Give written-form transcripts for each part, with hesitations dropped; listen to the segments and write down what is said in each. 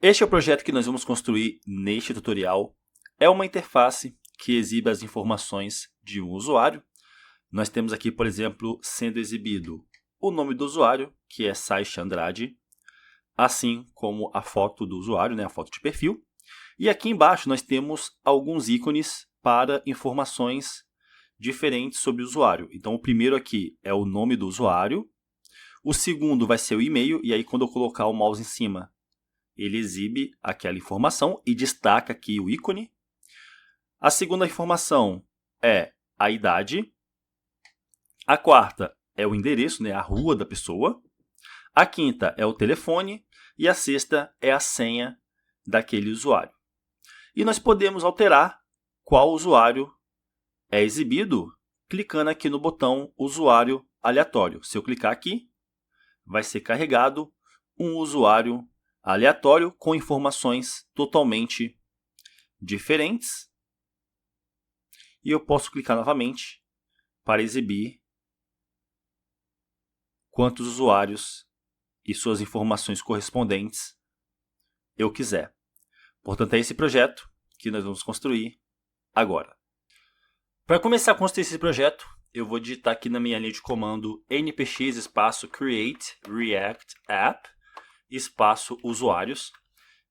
Este é o projeto que nós vamos construir neste tutorial. É uma interface que exibe as informações de um usuário. Nós temos aqui, por exemplo, sendo exibido o nome do usuário, que é Saixa Andrade, assim como a foto do usuário, a foto de perfil. E aqui embaixo nós temos alguns ícones para informações diferentes sobre o usuário. Então o primeiro aqui é o nome do usuário, o segundo vai ser o e-mail, e aí quando eu colocar o mouse em cima, ele exibe aquela informação e destaca aqui o ícone. A segunda informação é a idade. A quarta é o endereço, a rua da pessoa. A quinta é o telefone. E a sexta é a senha daquele usuário. E nós podemos alterar qual usuário é exibido clicando aqui no botão usuário aleatório. Se eu clicar aqui, vai ser carregado um usuário aleatório com informações totalmente diferentes. E eu posso clicar novamente para exibir quantos usuários e suas informações correspondentes eu quiser. Portanto, é esse projeto que nós vamos construir agora. Para começar a construir esse projeto, eu vou digitar aqui na minha linha de comando npx espaço create react app espaço usuários.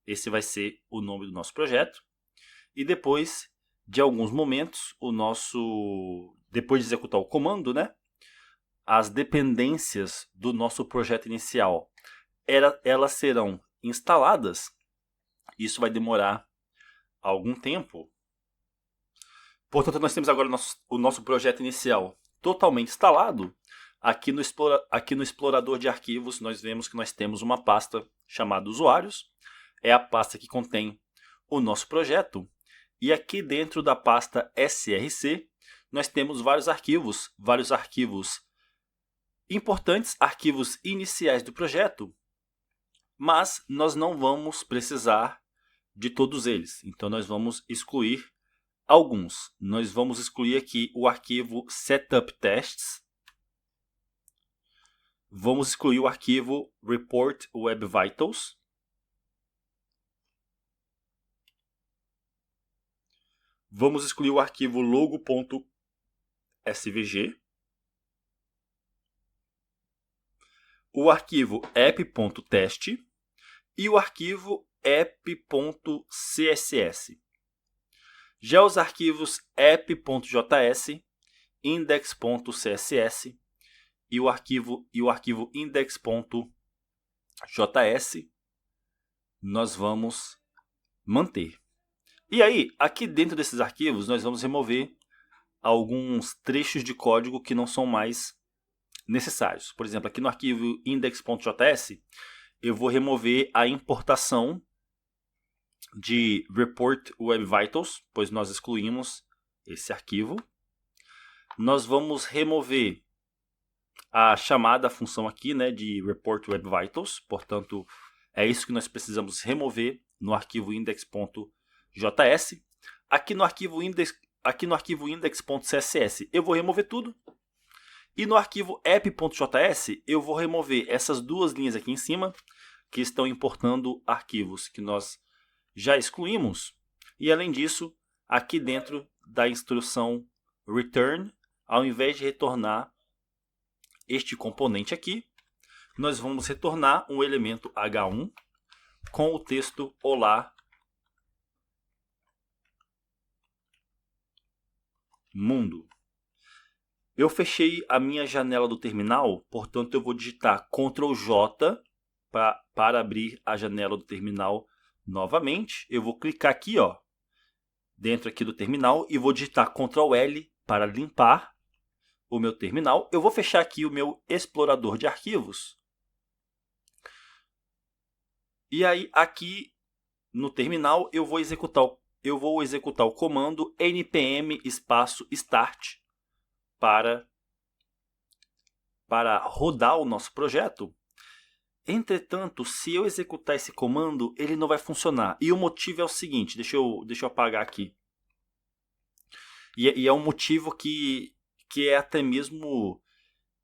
Esse vai ser o nome do nosso projeto. E depois de alguns momentos, depois de executar o comando, as dependências do nosso projeto inicial, elas serão instaladas. Isso vai demorar algum tempo. Portanto, nós temos agora o nosso projeto inicial totalmente instalado. Aqui no explorador de arquivos, nós vemos que nós temos uma pasta chamada usuários. É a pasta que contém o nosso projeto. E aqui dentro da pasta src, nós temos vários arquivos importantes, arquivos iniciais do projeto, mas nós não vamos precisar de todos eles. Então nós vamos excluir alguns. Nós vamos excluir aqui o arquivo setup tests. Vamos excluir o arquivo report web vitals. Vamos excluir o arquivo logo.svg. O arquivo app.test e o arquivo app.css. Já os arquivos app.js, index.css e o arquivo index.js nós vamos manter. E aí, aqui dentro desses arquivos, nós vamos remover alguns trechos de código que não são mais necessários. Por exemplo, aqui no arquivo index.js, eu vou remover a importação de report web vitals, pois nós excluímos esse arquivo. Nós vamos remover a chamada função aqui, de report web vitals. Portanto, é isso que nós precisamos remover no arquivo index.js. Aqui no arquivo index.css eu vou remover tudo. E no arquivo app.js eu vou remover essas duas linhas aqui em cima, que estão importando arquivos que nós já excluímos. E além disso, aqui dentro da instrução return, ao invés de retornar este componente aqui, nós vamos retornar um elemento h1 com o texto olá mundo. Eu fechei a minha janela do terminal, portanto eu vou digitar Ctrl J para abrir a janela do terminal novamente. Eu vou clicar aqui, dentro aqui do terminal, e vou digitar Ctrl L para limpar o meu terminal. Eu vou fechar aqui o meu explorador de arquivos. E aí aqui no terminal eu vou executar o comando npm start para rodar o nosso projeto. Entretanto, se eu executar esse comando, ele não vai funcionar. E o motivo é o seguinte, deixa eu apagar aqui. E é um motivo que é até mesmo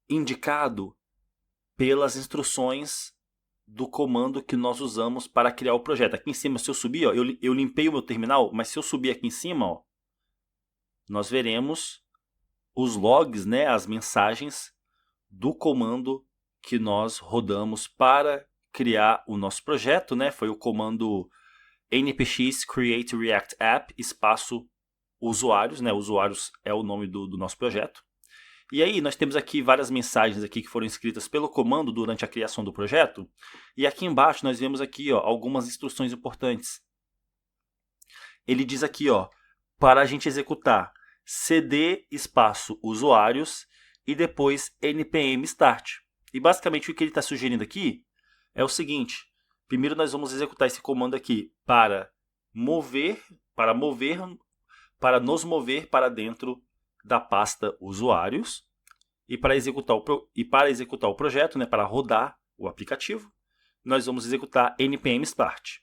indicado pelas instruções do comando que nós usamos para criar o projeto. Aqui em cima, se eu subir, ó, eu limpei o meu terminal, mas se eu subir aqui em cima, ó, nós veremos os logs, né, as mensagens do comando que nós rodamos para criar o nosso projeto, né? Foi o comando npx create react app espaço usuários, né? Usuários é o nome do nosso projeto. E aí nós temos aqui várias mensagens aqui que foram escritas pelo comando durante a criação do projeto. E aqui embaixo nós vemos aqui, ó, algumas instruções importantes. Ele diz aqui, ó, para a gente executar cd espaço usuários e depois npm start. E basicamente o que ele está sugerindo aqui é o seguinte: primeiro nós vamos executar esse comando aqui para nos mover para dentro da pasta usuários e para executar o projeto, né, para rodar o aplicativo, nós vamos executar npm start.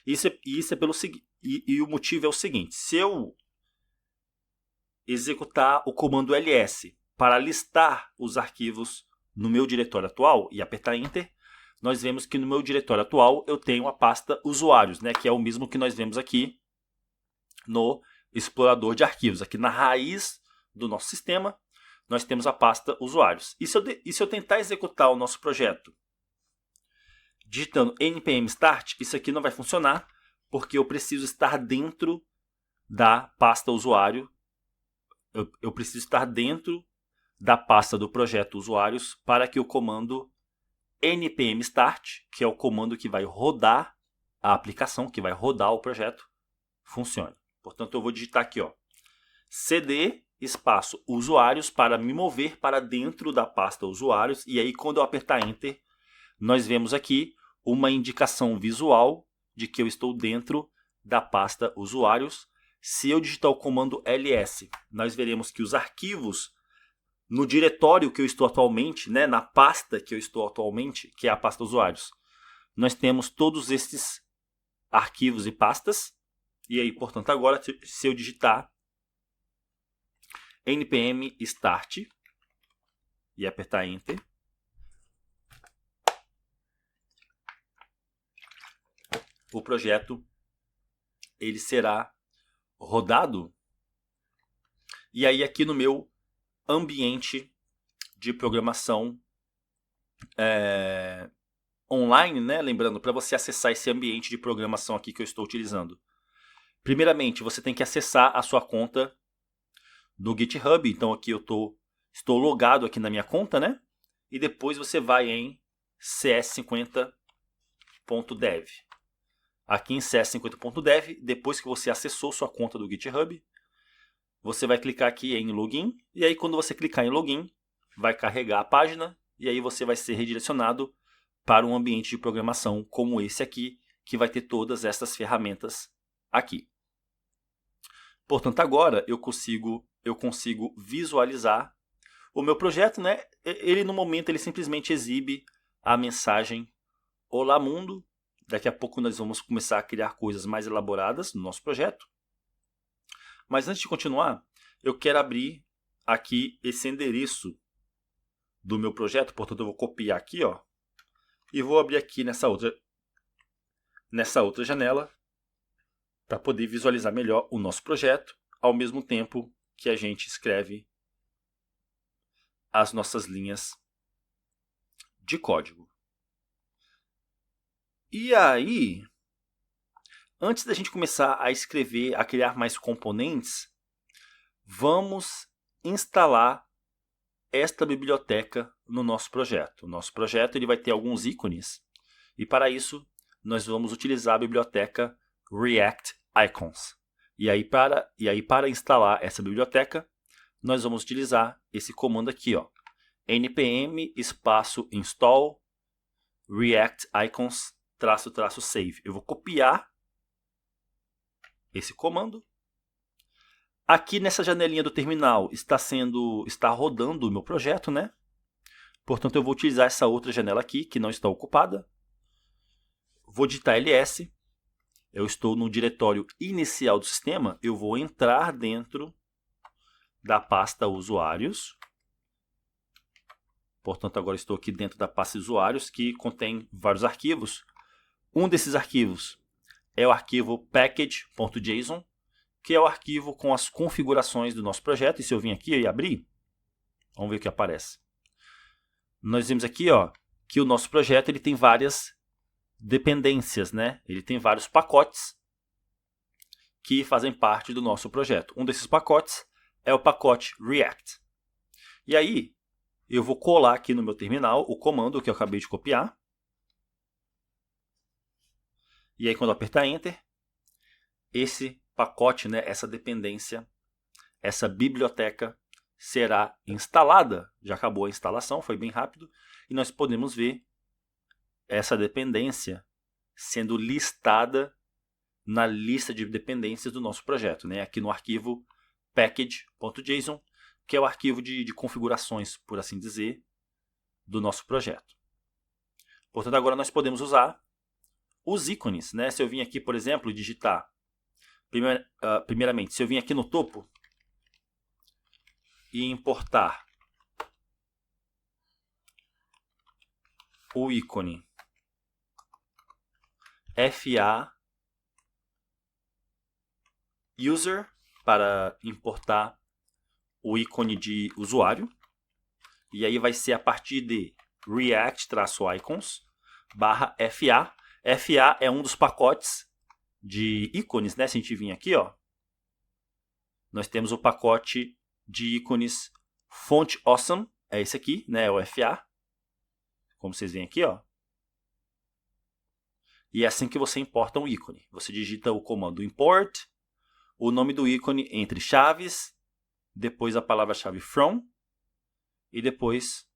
Isso é pelo seguinte, e o motivo é o seguinte: se eu executar o comando ls para listar os arquivos no meu diretório atual e apertar enter, nós vemos que no meu diretório atual eu tenho a pasta usuários, né, que é o mesmo que nós vemos aqui no explorador de arquivos. Aqui na raiz do nosso sistema, nós temos a pasta usuários. E se eu tentar executar o nosso projeto digitando npm start, isso aqui não vai funcionar, porque eu preciso estar dentro da pasta usuário. Eu preciso estar dentro da pasta do projeto usuários para que o comando npm start, que é o comando que vai rodar a aplicação, que vai rodar o projeto, funcione. Portanto, eu vou digitar aqui, ó, cd espaço usuários para me mover para dentro da pasta usuários. E aí, quando eu apertar enter, nós vemos aqui uma indicação visual de que eu estou dentro da pasta usuários. Se eu digitar o comando ls, nós veremos que os arquivos no diretório que eu estou atualmente, né, na pasta que eu estou atualmente, que é a pasta usuários, nós temos todos esses arquivos e pastas. E aí, portanto, agora, se eu digitar npm start e apertar enter, o projeto ele será rodado. E aí aqui no meu ambiente de programação online, né? Lembrando, para você acessar esse ambiente de programação aqui que eu estou utilizando, primeiramente você tem que acessar a sua conta do GitHub. Então aqui eu estou logado aqui na minha conta, né? E depois você vai em cs50.dev. Aqui em cs50.dev, depois que você acessou sua conta do GitHub, você vai clicar aqui em login. E aí quando você clicar em login, vai carregar a página. E aí você vai ser redirecionado para um ambiente de programação como esse aqui, que vai ter todas essas ferramentas aqui. Portanto, agora eu consigo visualizar o meu projeto, né? Ele no momento ele simplesmente exibe a mensagem Olá Mundo. Daqui a pouco nós vamos começar a criar coisas mais elaboradas no nosso projeto. Mas antes de continuar, eu quero abrir aqui esse endereço do meu projeto. Portanto, eu vou copiar aqui, ó, e vou abrir aqui nessa outra janela para poder visualizar melhor o nosso projeto, ao mesmo tempo que a gente escreve as nossas linhas de código. E aí, antes da gente começar a escrever, a criar mais componentes, vamos instalar esta biblioteca no nosso projeto. O nosso projeto ele vai ter alguns ícones, e para isso nós vamos utilizar a biblioteca React Icons. E aí para instalar essa biblioteca, nós vamos utilizar esse comando aqui, ó, npm espaço install react icons -- save. Eu vou copiar esse comando. Aqui nessa janelinha do terminal está rodando o meu projeto, né? Portanto, eu vou utilizar essa outra janela aqui, que não está ocupada. Vou digitar ls. Eu estou no diretório inicial do sistema. Eu vou entrar dentro da pasta usuários. Portanto, agora estou aqui dentro da pasta de usuários, que contém vários arquivos. Um desses arquivos é o arquivo package.json, que é o arquivo com as configurações do nosso projeto. E se eu vim aqui e abrir, vamos ver o que aparece. Nós vemos aqui, que o nosso projeto ele tem várias dependências, né? Ele tem vários pacotes que fazem parte do nosso projeto. Um desses pacotes é o pacote React. E aí, eu vou colar aqui no meu terminal o comando que eu acabei de copiar. E aí, quando eu apertar Enter, esse pacote, né, essa dependência, essa biblioteca será instalada. Já acabou a instalação, foi bem rápido. E nós podemos ver essa dependência sendo listada na lista de dependências do nosso projeto, né? Aqui no arquivo package.json, que é o arquivo de configurações, por assim dizer, do nosso projeto. Portanto, agora nós podemos usar os ícones, né? Se eu vim aqui, por exemplo, digitar, primeiramente, se eu vim aqui no topo e importar o ícone FA user para importar o ícone de usuário, e aí vai ser a partir de react-icons /FA. FA é um dos pacotes de ícones, né? Se a gente vir aqui, nós temos o pacote de ícones Font Awesome, é esse aqui, né? É o FA, como vocês veem aqui, E é assim que você importa um ícone. Você digita o comando import, o nome do ícone entre chaves, depois a palavra-chave from, e depois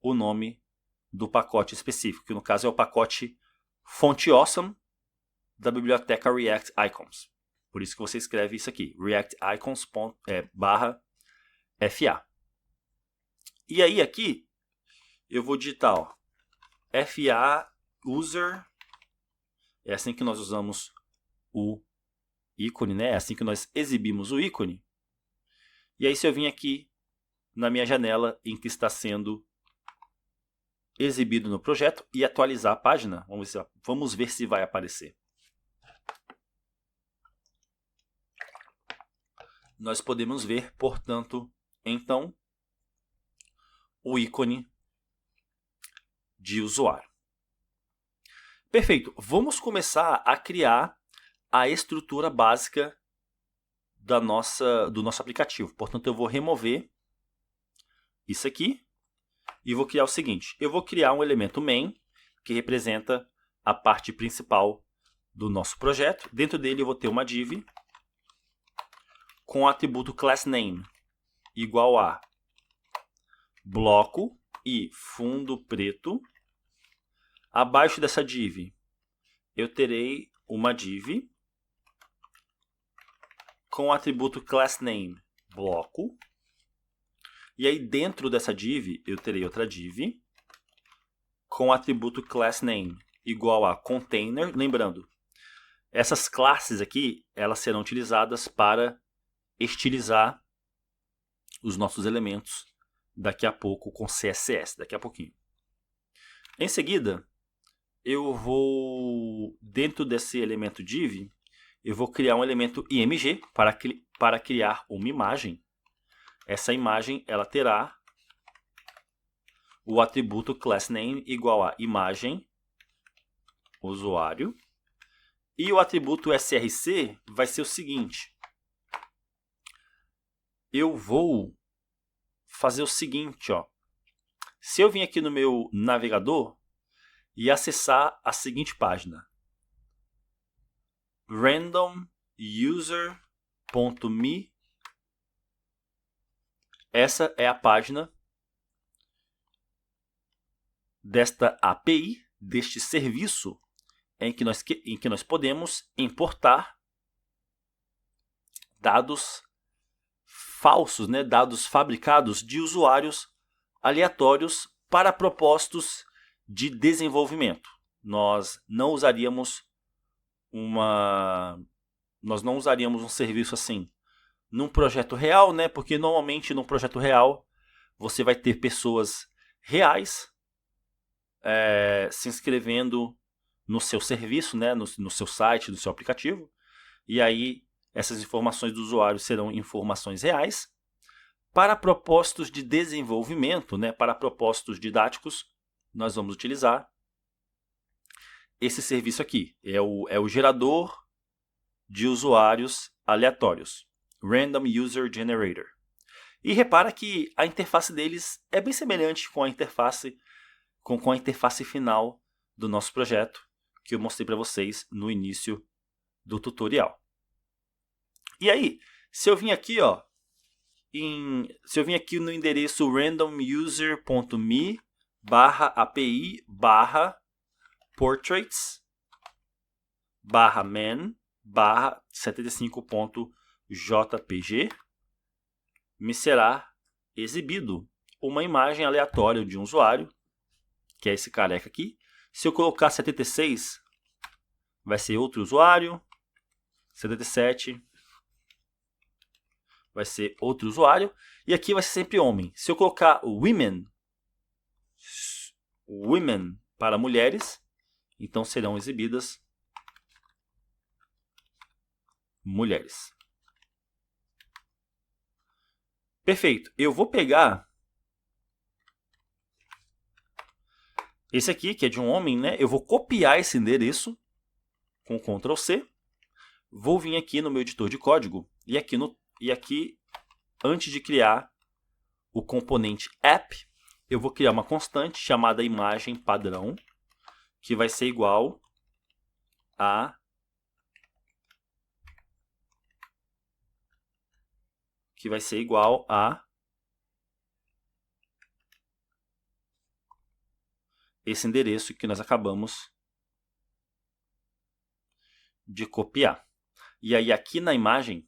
o nome do pacote específico, que no caso é o pacote Font Awesome da biblioteca React Icons. Por isso que você escreve isso aqui, reacticons.FA. E aí aqui eu vou digitar FA user, é assim que nós usamos o ícone, né? É assim que nós exibimos o ícone. E aí se eu vim aqui na minha janela em que está sendo exibido no projeto e atualizar a página, vamos ver se vai aparecer. Nós podemos ver, portanto, então, o ícone de usuário. Perfeito. Vamos começar a criar a estrutura básica do nosso aplicativo. Portanto, eu vou remover isso aqui e vou criar o seguinte. Eu vou criar um elemento main, que representa a parte principal do nosso projeto. Dentro dele eu vou ter uma div com o atributo className igual a bloco e fundo preto. Abaixo dessa div eu terei uma div com o atributo className bloco. E aí dentro dessa div eu terei outra div com o atributo className igual a container. Lembrando, essas classes aqui elas serão utilizadas para estilizar os nossos elementos daqui a pouco com CSS, daqui a pouquinho. Em seguida, eu vou, dentro desse elemento div, eu vou criar um elemento img para criar uma imagem. Essa imagem ela terá o atributo className igual a imagem usuário. E o atributo src vai ser o seguinte. Eu vou fazer o seguinte, Se eu vim aqui no meu navegador e acessar a seguinte página, randomuser.me, essa é a página desta API, deste serviço, em que nós podemos importar dados falsos, né, dados fabricados de usuários aleatórios para propósitos de desenvolvimento. Nós não usaríamos um serviço assim num projeto real, né? Porque normalmente num projeto real você vai ter pessoas reais se inscrevendo no seu serviço, né, no seu site, no seu aplicativo. E aí essas informações do usuário serão informações reais. Para propósitos de desenvolvimento, né, para propósitos didáticos, nós vamos utilizar esse serviço aqui. É o gerador de usuários aleatórios. Random User Generator. E repara que a interface deles é bem semelhante com a interface final do nosso projeto, que eu mostrei para vocês no início do tutorial. E aí, se eu vim aqui, ó, se eu vim aqui no endereço randomuser.me/api/man/75.jpg, me será exibido uma imagem aleatória de um usuário, que é esse careca aqui. Se eu colocar 76, vai ser outro usuário. 77 vai ser outro usuário. E aqui vai ser sempre homem. Se eu colocar women para mulheres, então serão exibidas mulheres. Perfeito. Eu vou pegar esse aqui, que é de um homem, né? Eu vou copiar esse endereço com Ctrl C. Vou vir aqui no meu editor de código e aqui, antes de criar o componente app, eu vou criar uma constante chamada imagem padrão, que vai ser igual a esse endereço que nós acabamos de copiar. E aí aqui na imagem,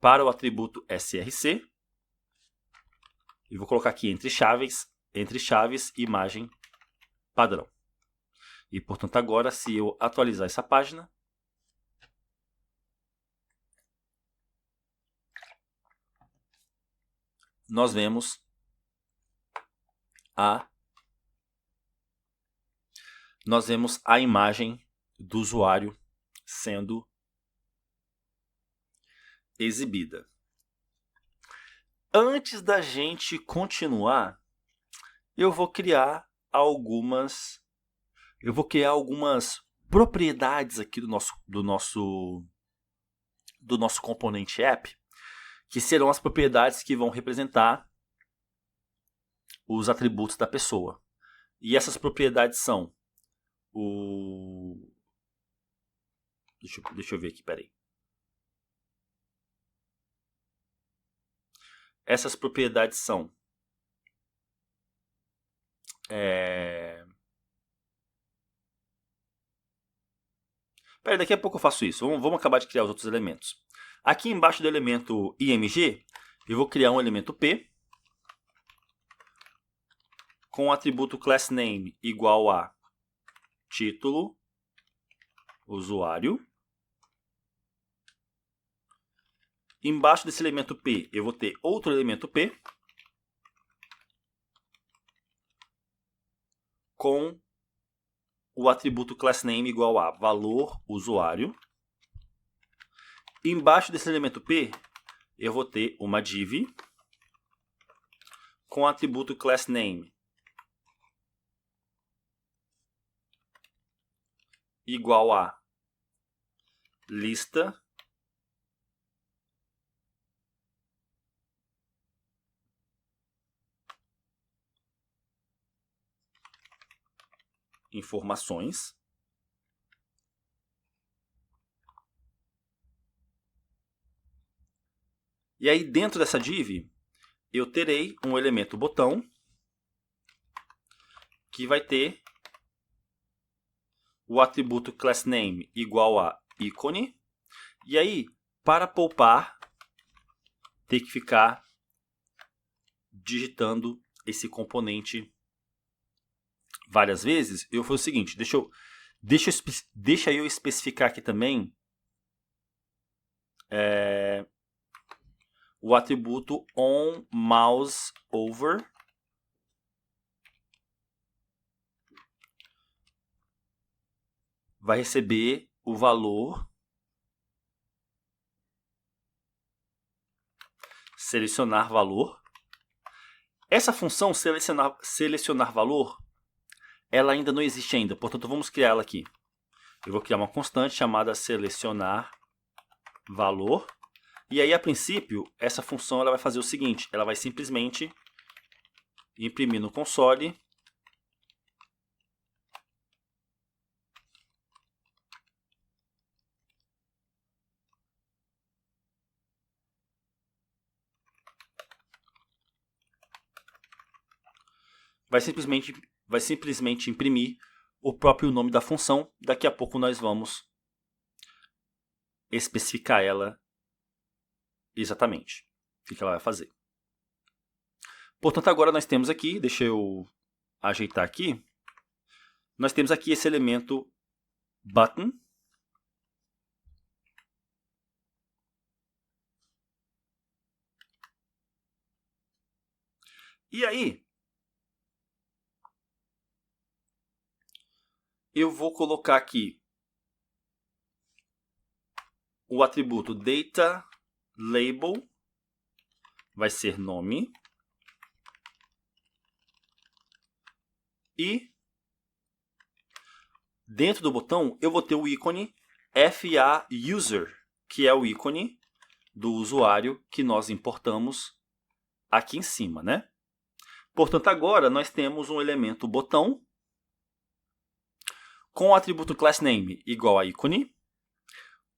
para o atributo src, eu vou colocar aqui entre chaves imagem padrão. E portanto agora, se eu atualizar essa página, nós vemos a imagem do usuário sendo exibida. Antes da gente continuar, eu vou criar algumas propriedades aqui do nosso componente app, que serão as propriedades que vão representar os atributos da pessoa. E essas propriedades são Deixa eu ver aqui, peraí. Essas propriedades são Peraí, daqui a pouco eu faço isso. Vamos acabar de criar os outros elementos. Aqui embaixo do elemento img, eu vou criar um elemento p com o atributo className igual a título, usuário. Embaixo desse elemento p, eu vou ter outro elemento p com o atributo className igual a valor, usuário. Embaixo desse elemento p, eu vou ter uma div com o atributo className igual a lista informações. E aí dentro dessa div eu terei um elemento botão que vai ter o atributo className igual a ícone. E aí, para poupar, ter que ficar digitando esse componente várias vezes, eu fiz o seguinte, deixa eu especificar aqui também o atributo onMouseOver vai receber o valor selecionar valor. Essa função selecionar valor, ela ainda não existe ainda, portanto vamos criar ela aqui. Eu vou criar uma constante chamada selecionar valor. E aí, a princípio, essa função ela vai fazer o seguinte, ela vai simplesmente imprimir no console vai simplesmente imprimir o próprio nome da função. Daqui a pouco nós vamos especificar ela exatamente. O que ela vai fazer. Portanto, agora nós temos aqui, deixa eu ajeitar aqui, nós temos aqui esse elemento button. E aí, eu vou colocar aqui o atributo DataLabel, vai ser nome. E dentro do botão eu vou ter o ícone FAUser, que é o ícone do usuário que nós importamos aqui em cima, né? Portanto, agora nós temos um elemento botão com o atributo className igual a ícone,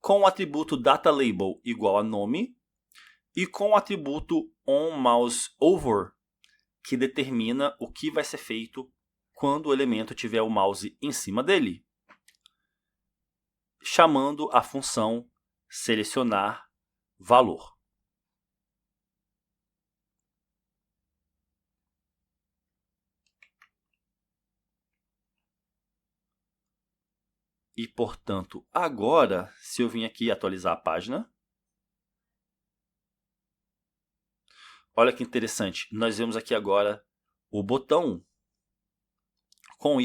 com o atributo DataLabel igual a nome e com o atributo onMouseOver, que determina o que vai ser feito quando o elemento tiver o mouse em cima dele, chamando a função selecionar valor. E, portanto, agora, se eu vim aqui atualizar a página, olha que interessante, nós vemos aqui agora o botão com o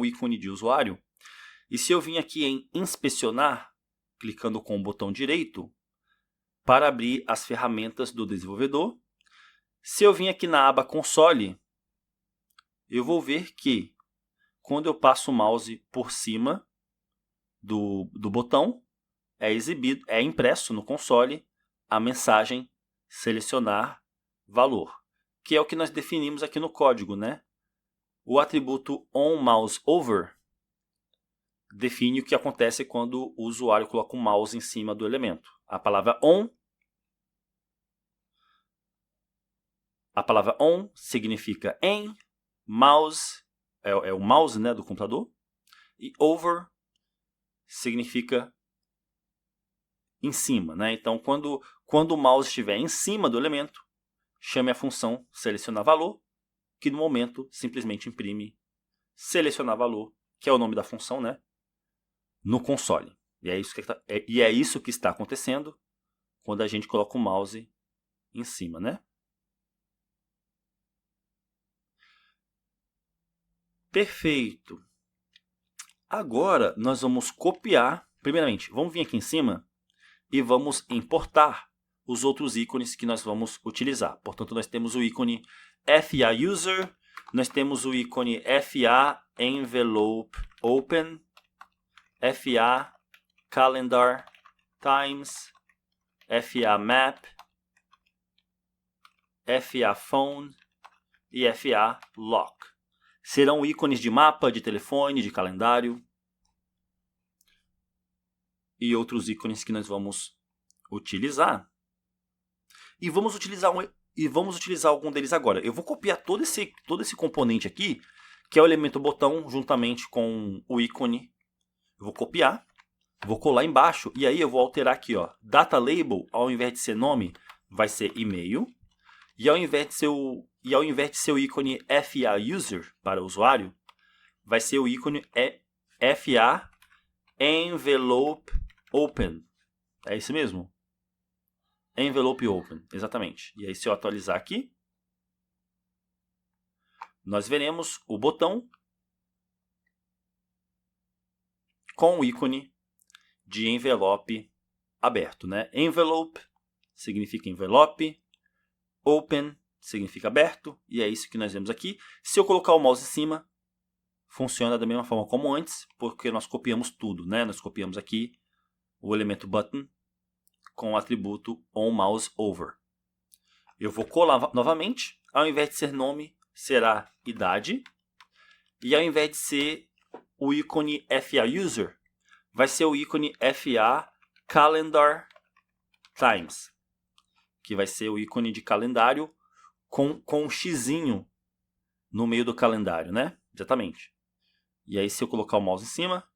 ícone de usuário. E se eu vim aqui em inspecionar, clicando com o botão direito, para abrir as ferramentas do desenvolvedor, se eu vim aqui na aba console, eu vou ver que quando eu passo o mouse por cima do botão, é impresso no console a mensagem selecionar valor, que é o que nós definimos aqui no código, né? O atributo onMouseOver define o que acontece quando o usuário coloca o mouse em cima do elemento. A palavra on significa em, mouse é o mouse, né, do computador, e over significa em cima, né? Então, quando o mouse estiver em cima do elemento, chame a função selecionar valor, que no momento simplesmente imprime selecionar valor, que é o nome da função, né, no console. E é isso que está acontecendo quando a gente coloca o mouse em cima, né? Perfeito. Agora nós vamos copiar. Primeiramente, vamos vir aqui em cima e vamos importar os outros ícones que nós vamos utilizar. Portanto, nós temos o ícone FAUser, nós temos o ícone FAEnvelopeOpen, FACalendarTimes, FAMap, FAPhone e FALock. Serão ícones de mapa, de telefone, de calendário e outros ícones que nós vamos utilizar. E vamos utilizar algum deles agora. Eu vou copiar todo esse componente aqui, que é o elemento botão, juntamente com o ícone. Eu vou copiar, vou colar embaixo, e aí eu vou alterar aqui, ó, DataLabel, ao invés de ser nome, vai ser e-mail. E ao invés de ser o ícone FAUser para o usuário, vai ser o ícone FAEnvelopeOpen. É isso mesmo? Envelope open, exatamente. E aí se eu atualizar aqui, nós veremos o botão com o ícone de envelope aberto, né? Envelope significa envelope, open significa aberto, e é isso que nós vemos aqui. Se eu colocar o mouse em cima, funciona da mesma forma como antes, porque nós copiamos tudo, né? Nós copiamos aqui o elemento button com o atributo onMouseOver. Eu vou colar novamente, ao invés de ser nome, será idade, e ao invés de ser o ícone FA User, vai ser o ícone FA Calendar Times, que vai ser o ícone de calendário com um xizinho no meio do calendário, né? Exatamente. E aí se eu colocar o mouse em cima,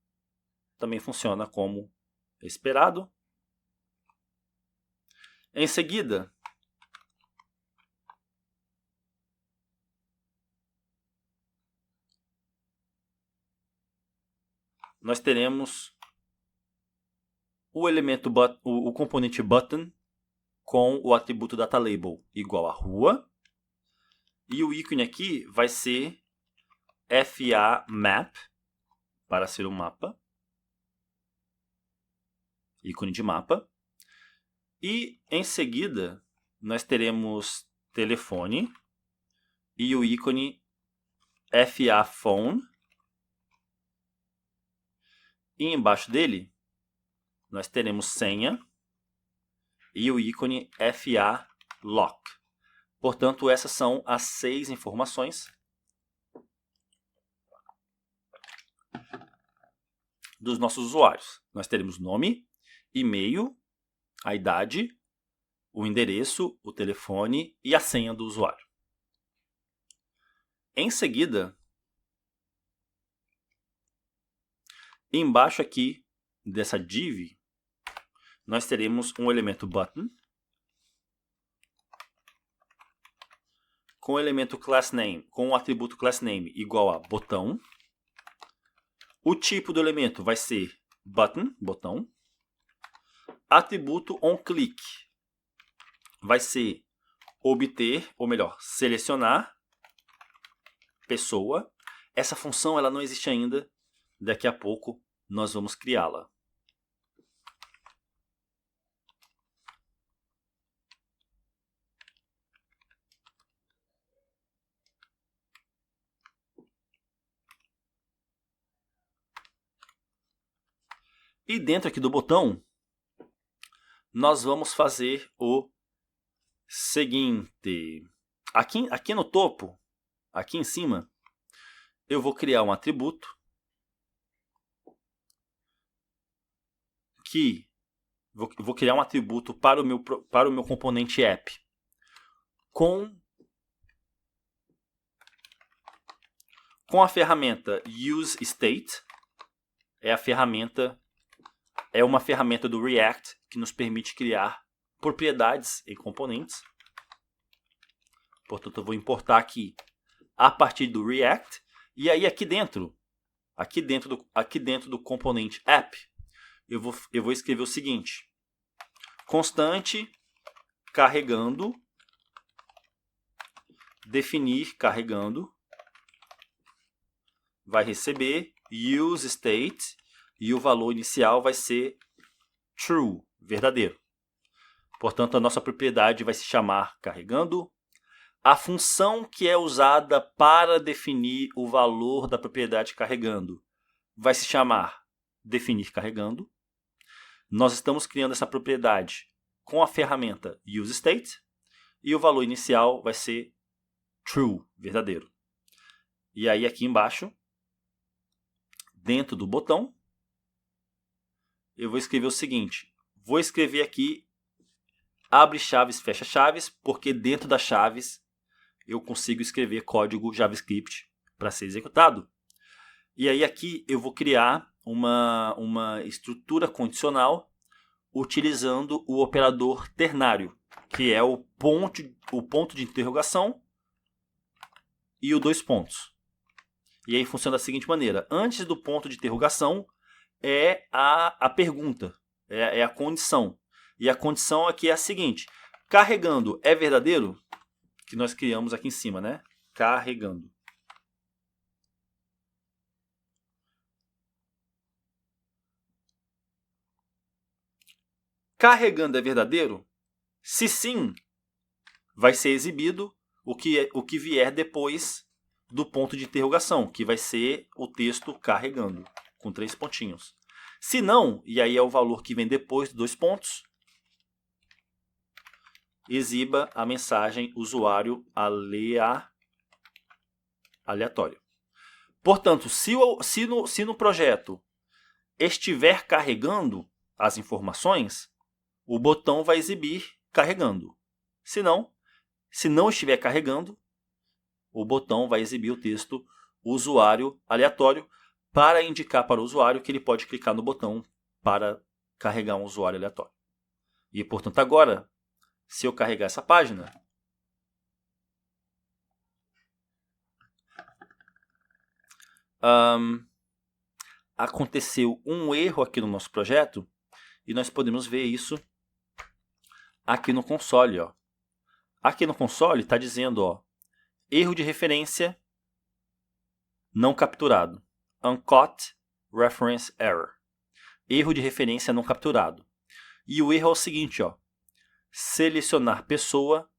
também funciona como esperado. Em seguida, nós teremos o elemento o componente button com o atributo dataLabel igual a rua. E o ícone aqui vai ser FA Map, para ser um mapa. Ícone de mapa. E em seguida, nós teremos telefone e o ícone FA Phone. E embaixo dele, nós teremos senha e o ícone FA Lock. Portanto, essas são as 6 informações dos nossos usuários. Nós teremos nome, e-mail, a idade, o endereço, o telefone e a senha do usuário. Em seguida, embaixo aqui dessa div, nós teremos um elemento button com o elemento className, com o atributo className igual a botão. O tipo do elemento vai ser button, botão. Atributo onClick vai ser obter, ou melhor, selecionar pessoa. Essa função ela não existe ainda. Daqui a pouco nós vamos criá-la. E dentro aqui do botão, nós vamos fazer o seguinte. Aqui no topo, aqui em cima, eu vou criar um atributo que vou criar um atributo para o meu componente app com a ferramenta useState. É uma ferramenta do React que nos permite criar propriedades em componentes. Portanto, eu vou importar aqui a partir do React. E aí aqui dentro do componente app, eu vou escrever o seguinte: constante carregando, definir carregando, vai receber useState e o valor inicial vai ser true, verdadeiro. Portanto, a nossa propriedade vai se chamar carregando. A função que é usada para definir o valor da propriedade carregando vai se chamar definir carregando. Nós estamos criando essa propriedade com a ferramenta useState e o valor inicial vai ser true, verdadeiro. E aí aqui embaixo, dentro do botão, eu vou escrever o seguinte. Vou escrever aqui abre chaves, fecha chaves, porque dentro das chaves eu consigo escrever código JavaScript para ser executado. E aí aqui eu vou criar uma estrutura condicional utilizando o operador ternário, que é o ponto de interrogação e o dois pontos. E aí funciona da seguinte maneira. Antes do ponto de interrogação é a pergunta, é a condição. E a condição aqui é a seguinte: carregando é verdadeiro? Que nós criamos aqui em cima, né? Carregando. Carregando é verdadeiro? Se sim, vai ser exibido o que vier depois do ponto de interrogação, que vai ser o texto carregando, com 3 pontinhos. Se não, e aí é o valor que vem depois dos 2 pontos, exiba a mensagem usuário aleatório. Portanto, se no projeto estiver carregando as informações, o botão vai exibir carregando. Se não estiver carregando, o botão vai exibir o texto usuário aleatório para indicar para o usuário que ele pode clicar no botão para carregar um usuário aleatório. E, portanto, agora, se eu carregar essa página, aconteceu um erro aqui no nosso projeto e nós podemos ver isso aqui no console. Ó. Aqui no console está dizendo ó, erro de referência não capturado. Uncaught reference error. Erro de referência não capturado. E o erro é o seguinte, ó. Selecionar pessoa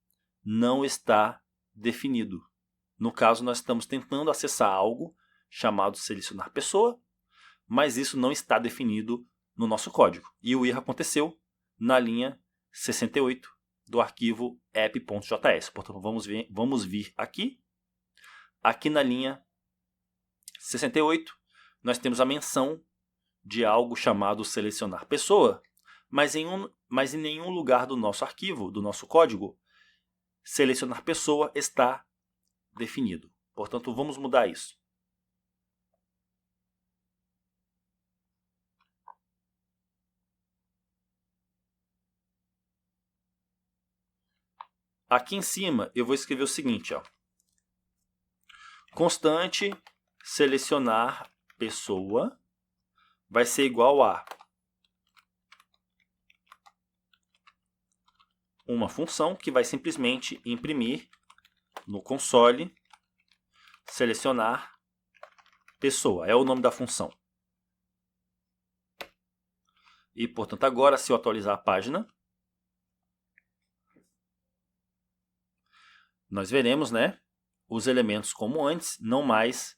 não está definido. No caso, nós estamos tentando acessar algo chamado selecionar pessoa, mas isso não está definido no nosso código. E o erro aconteceu na linha 68 do arquivo app.js. Portanto, vamos vir aqui. Aqui na linha 68, nós temos a menção de algo chamado selecionar pessoa, mas em nenhum lugar do nosso arquivo, do nosso código, selecionar pessoa está definido. Portanto, vamos mudar isso. Aqui em cima eu vou escrever o seguinte, ó. Constante selecionar pessoa vai ser igual a uma função que vai simplesmente imprimir no console selecionar pessoa. É o nome da função. E, portanto, agora se eu atualizar a página, nós veremos, né, os elementos como antes, não mais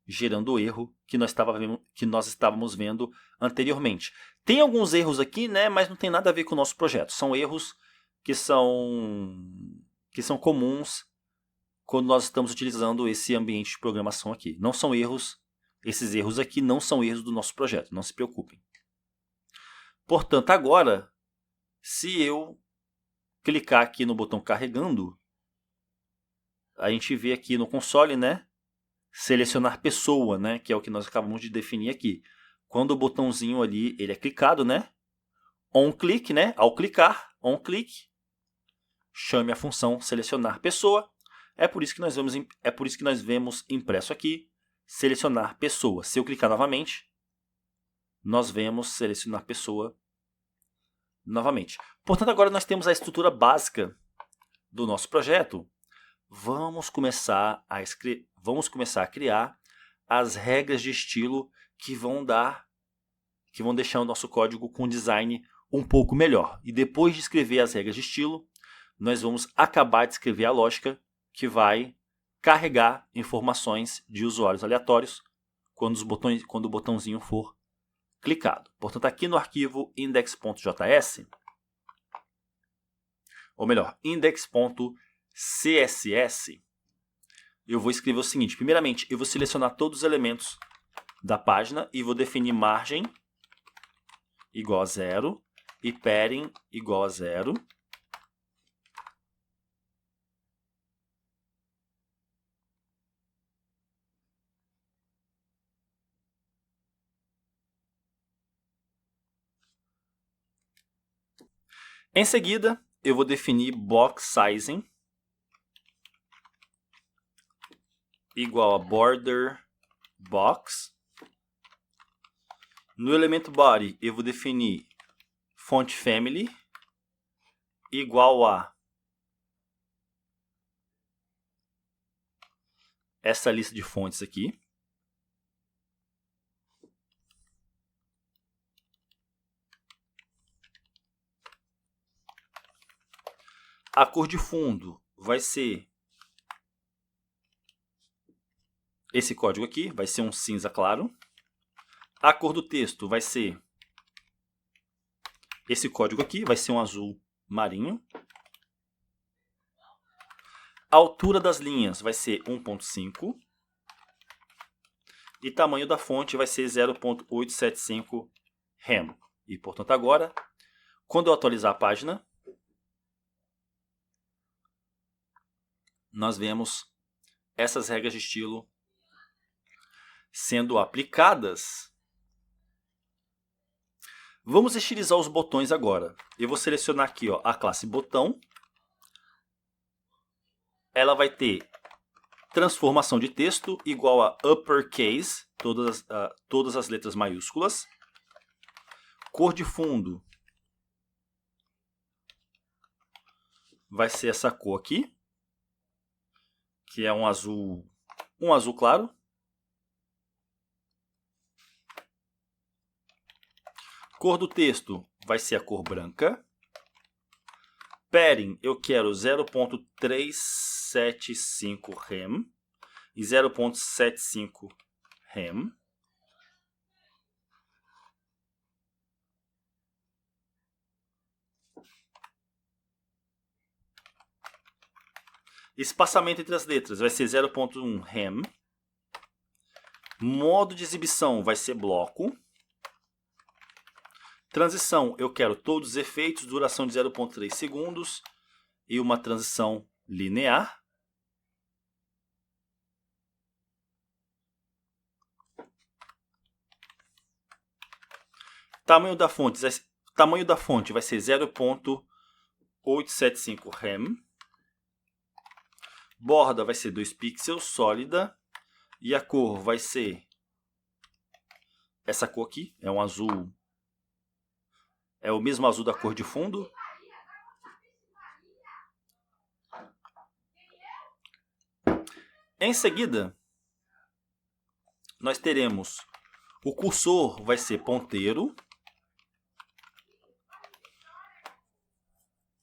gerando o erro que nós estávamos vendo anteriormente. Tem alguns erros aqui, né, mas não tem nada a ver com o nosso projeto. São erros que são comuns quando nós estamos utilizando esse ambiente de programação aqui. Não são erros, esses erros aqui não são erros do nosso projeto, não se preocupem. Portanto, agora, se eu clicar aqui no botão carregando, a gente vê aqui no console, né, selecionar pessoa, né, que é o que nós acabamos de definir aqui. Quando o botãozinho ali ele é clicado, né, on click, né, ao clicar, on click, chame a função selecionar pessoa. É por isso que nós vemos impresso aqui selecionar pessoa. Se eu clicar novamente, nós vemos selecionar pessoa novamente. Portanto, agora nós temos a estrutura básica do nosso projeto. Vamos começar a criar as regras de estilo que vão deixar o nosso código com um design um pouco melhor. E depois de escrever as regras de estilo, nós vamos acabar de escrever a lógica que vai carregar informações de usuários aleatórios quando o botãozinho for clicado. Portanto, aqui no arquivo index.js, ou melhor, index.css, eu vou escrever o seguinte. Primeiramente, eu vou selecionar todos os elementos da página e vou definir margem igual a 0 e padding igual a 0. Em seguida, eu vou definir box sizing igual a border box. No elemento body, eu vou definir font family igual a essa lista de fontes aqui. A cor de fundo vai ser esse código aqui, vai ser um cinza claro. A cor do texto vai ser esse código aqui, vai ser um azul marinho. A altura das linhas vai ser 1.5. E tamanho da fonte vai ser 0.875 rem. E, portanto, agora, quando eu atualizar a página, nós vemos essas regras de estilo sendo aplicadas. Vamos estilizar os botões agora. Eu vou selecionar aqui a classe botão. Ela vai ter transformação de texto igual a uppercase, todas as letras maiúsculas. Cor de fundo vai ser essa cor aqui, que é um azul claro. Cor do texto vai ser a cor branca. Padding eu quero 0.375 rem e 0.75 rem. Espaçamento entre as letras vai ser 0.1 rem. Modo de exibição vai ser bloco. Transição, eu quero todos os efeitos, duração de 0.3 segundos e uma transição linear. Tamanho da fonte vai ser 0.875 rem. Borda vai ser 2 pixels, sólida. E a cor vai ser essa cor aqui, é um azul. É o mesmo azul da cor de fundo. Em seguida, nós teremos o cursor vai ser ponteiro.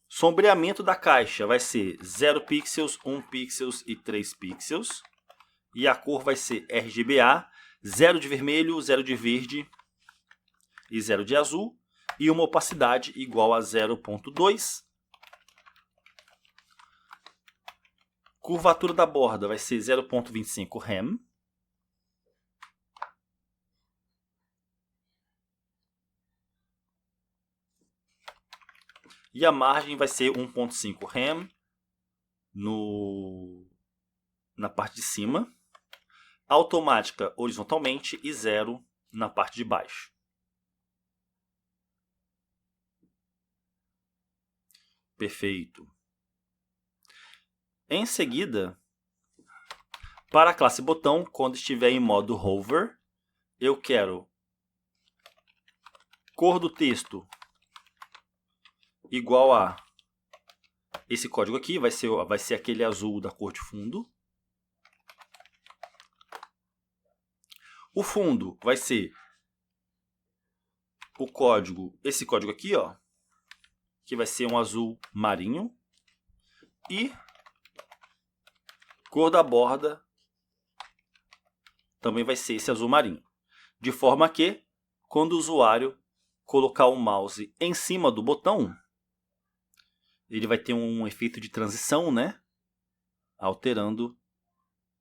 Sombreamento da caixa vai ser 0 pixels, 1 pixels e 3 pixels. E a cor vai ser RGBA, 0 de vermelho, 0 de verde e 0 de azul. E uma opacidade igual a 0.2. Curvatura da borda vai ser 0.25 rem. E a margem vai ser 1.5 rem na parte de cima. Automática horizontalmente e 0 na parte de baixo. Perfeito. Em seguida, para a classe botão, quando estiver em modo hover, eu quero cor do texto igual a esse código aqui, vai ser aquele azul da cor de fundo. O fundo vai ser esse código aqui, ó, que vai ser um azul marinho. E cor da borda também vai ser esse azul marinho. De forma que, quando o usuário colocar o mouse em cima do botão, ele vai ter um efeito de transição, né? Alterando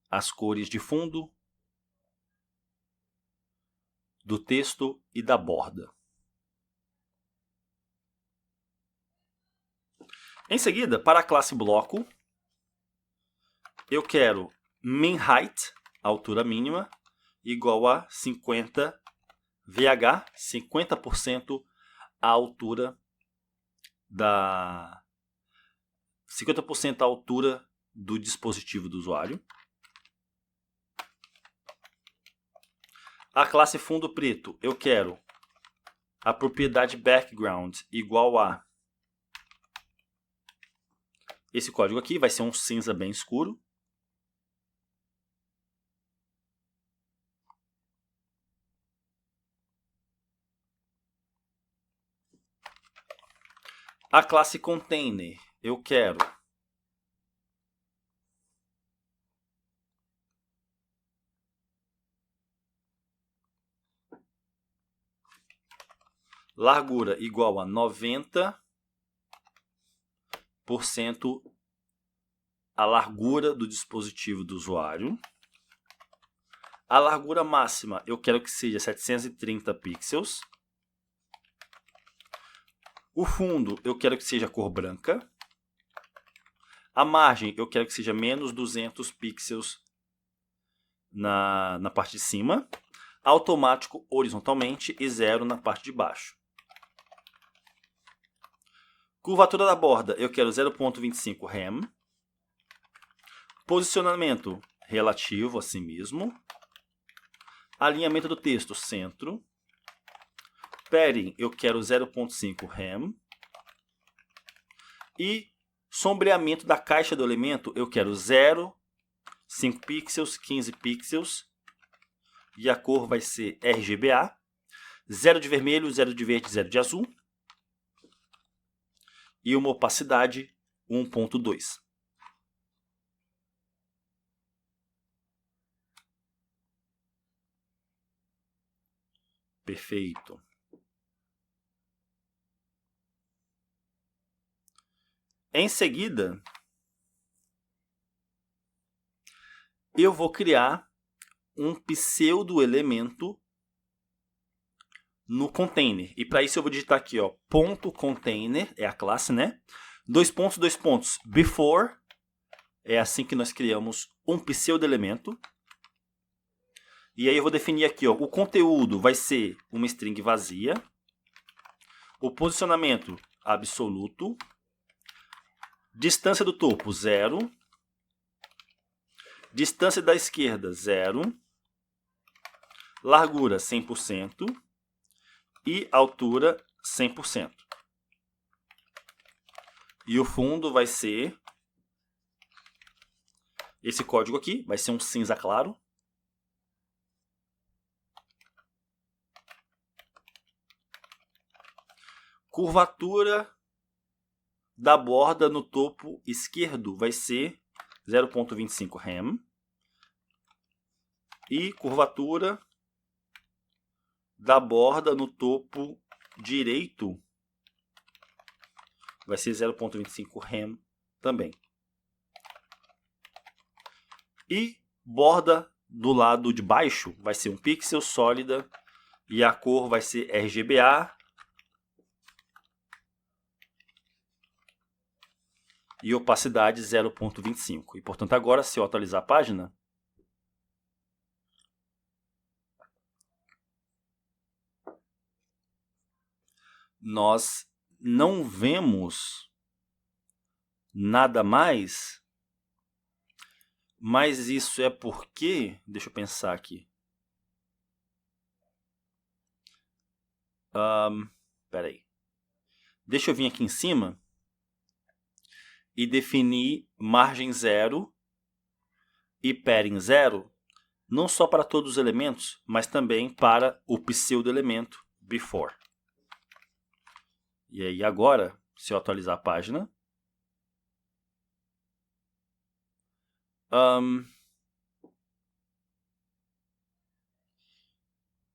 as cores de fundo, do texto e da borda. Em seguida, para a classe bloco, eu quero min height, altura mínima, igual a 50 VH, 50% a altura 50% a altura do dispositivo do usuário. A classe fundo preto, eu quero a propriedade background igual a Esse código aqui vai ser um cinza bem escuro. A classe container, eu quero largura igual a 90% a largura do dispositivo do usuário. A largura máxima eu quero que seja 730 pixels. O fundo eu quero que seja cor branca. A margem eu quero que seja menos 200 pixels na parte de cima. Automático horizontalmente e 0 na parte de baixo. Curvatura da borda eu quero 0.25 rem. Posicionamento relativo a si mesmo. Alinhamento do texto centro. Padding eu quero 0.5 rem. E sombreamento da caixa do elemento eu quero 0, 5 pixels, 15 pixels. E a cor vai ser RGBA. 0 de vermelho, 0 de verde, 0 de azul. E uma opacidade 1.2. Perfeito. Em seguida, eu vou criar um pseudo-elemento no container. E para isso eu vou digitar aqui, ó, ponto .container, é a classe, né? Dois pontos, before, é assim que nós criamos um pseudo-elemento. E aí eu vou definir aqui, ó, o conteúdo vai ser uma string vazia. O posicionamento absoluto. Distância do topo, 0. Distância da esquerda, 0. Largura, 100%. E altura, 100%. E o fundo vai ser esse código aqui, vai ser um cinza claro. Curvatura da borda no topo esquerdo vai ser 0.25 rem. E curvatura da borda no topo direito vai ser 0.25 rem também. E borda do lado de baixo vai ser 1 pixel sólida e a cor vai ser RGBA. E opacidade 0.25. E, portanto, agora, se eu atualizar a página, nós não vemos nada mais, mas isso é porque... Deixa eu pensar aqui. Espera aí. Deixa eu vir aqui em cima e definir margem 0 e padding 0, não só para todos os elementos, mas também para o pseudo-elemento before. E aí agora, se eu atualizar a página,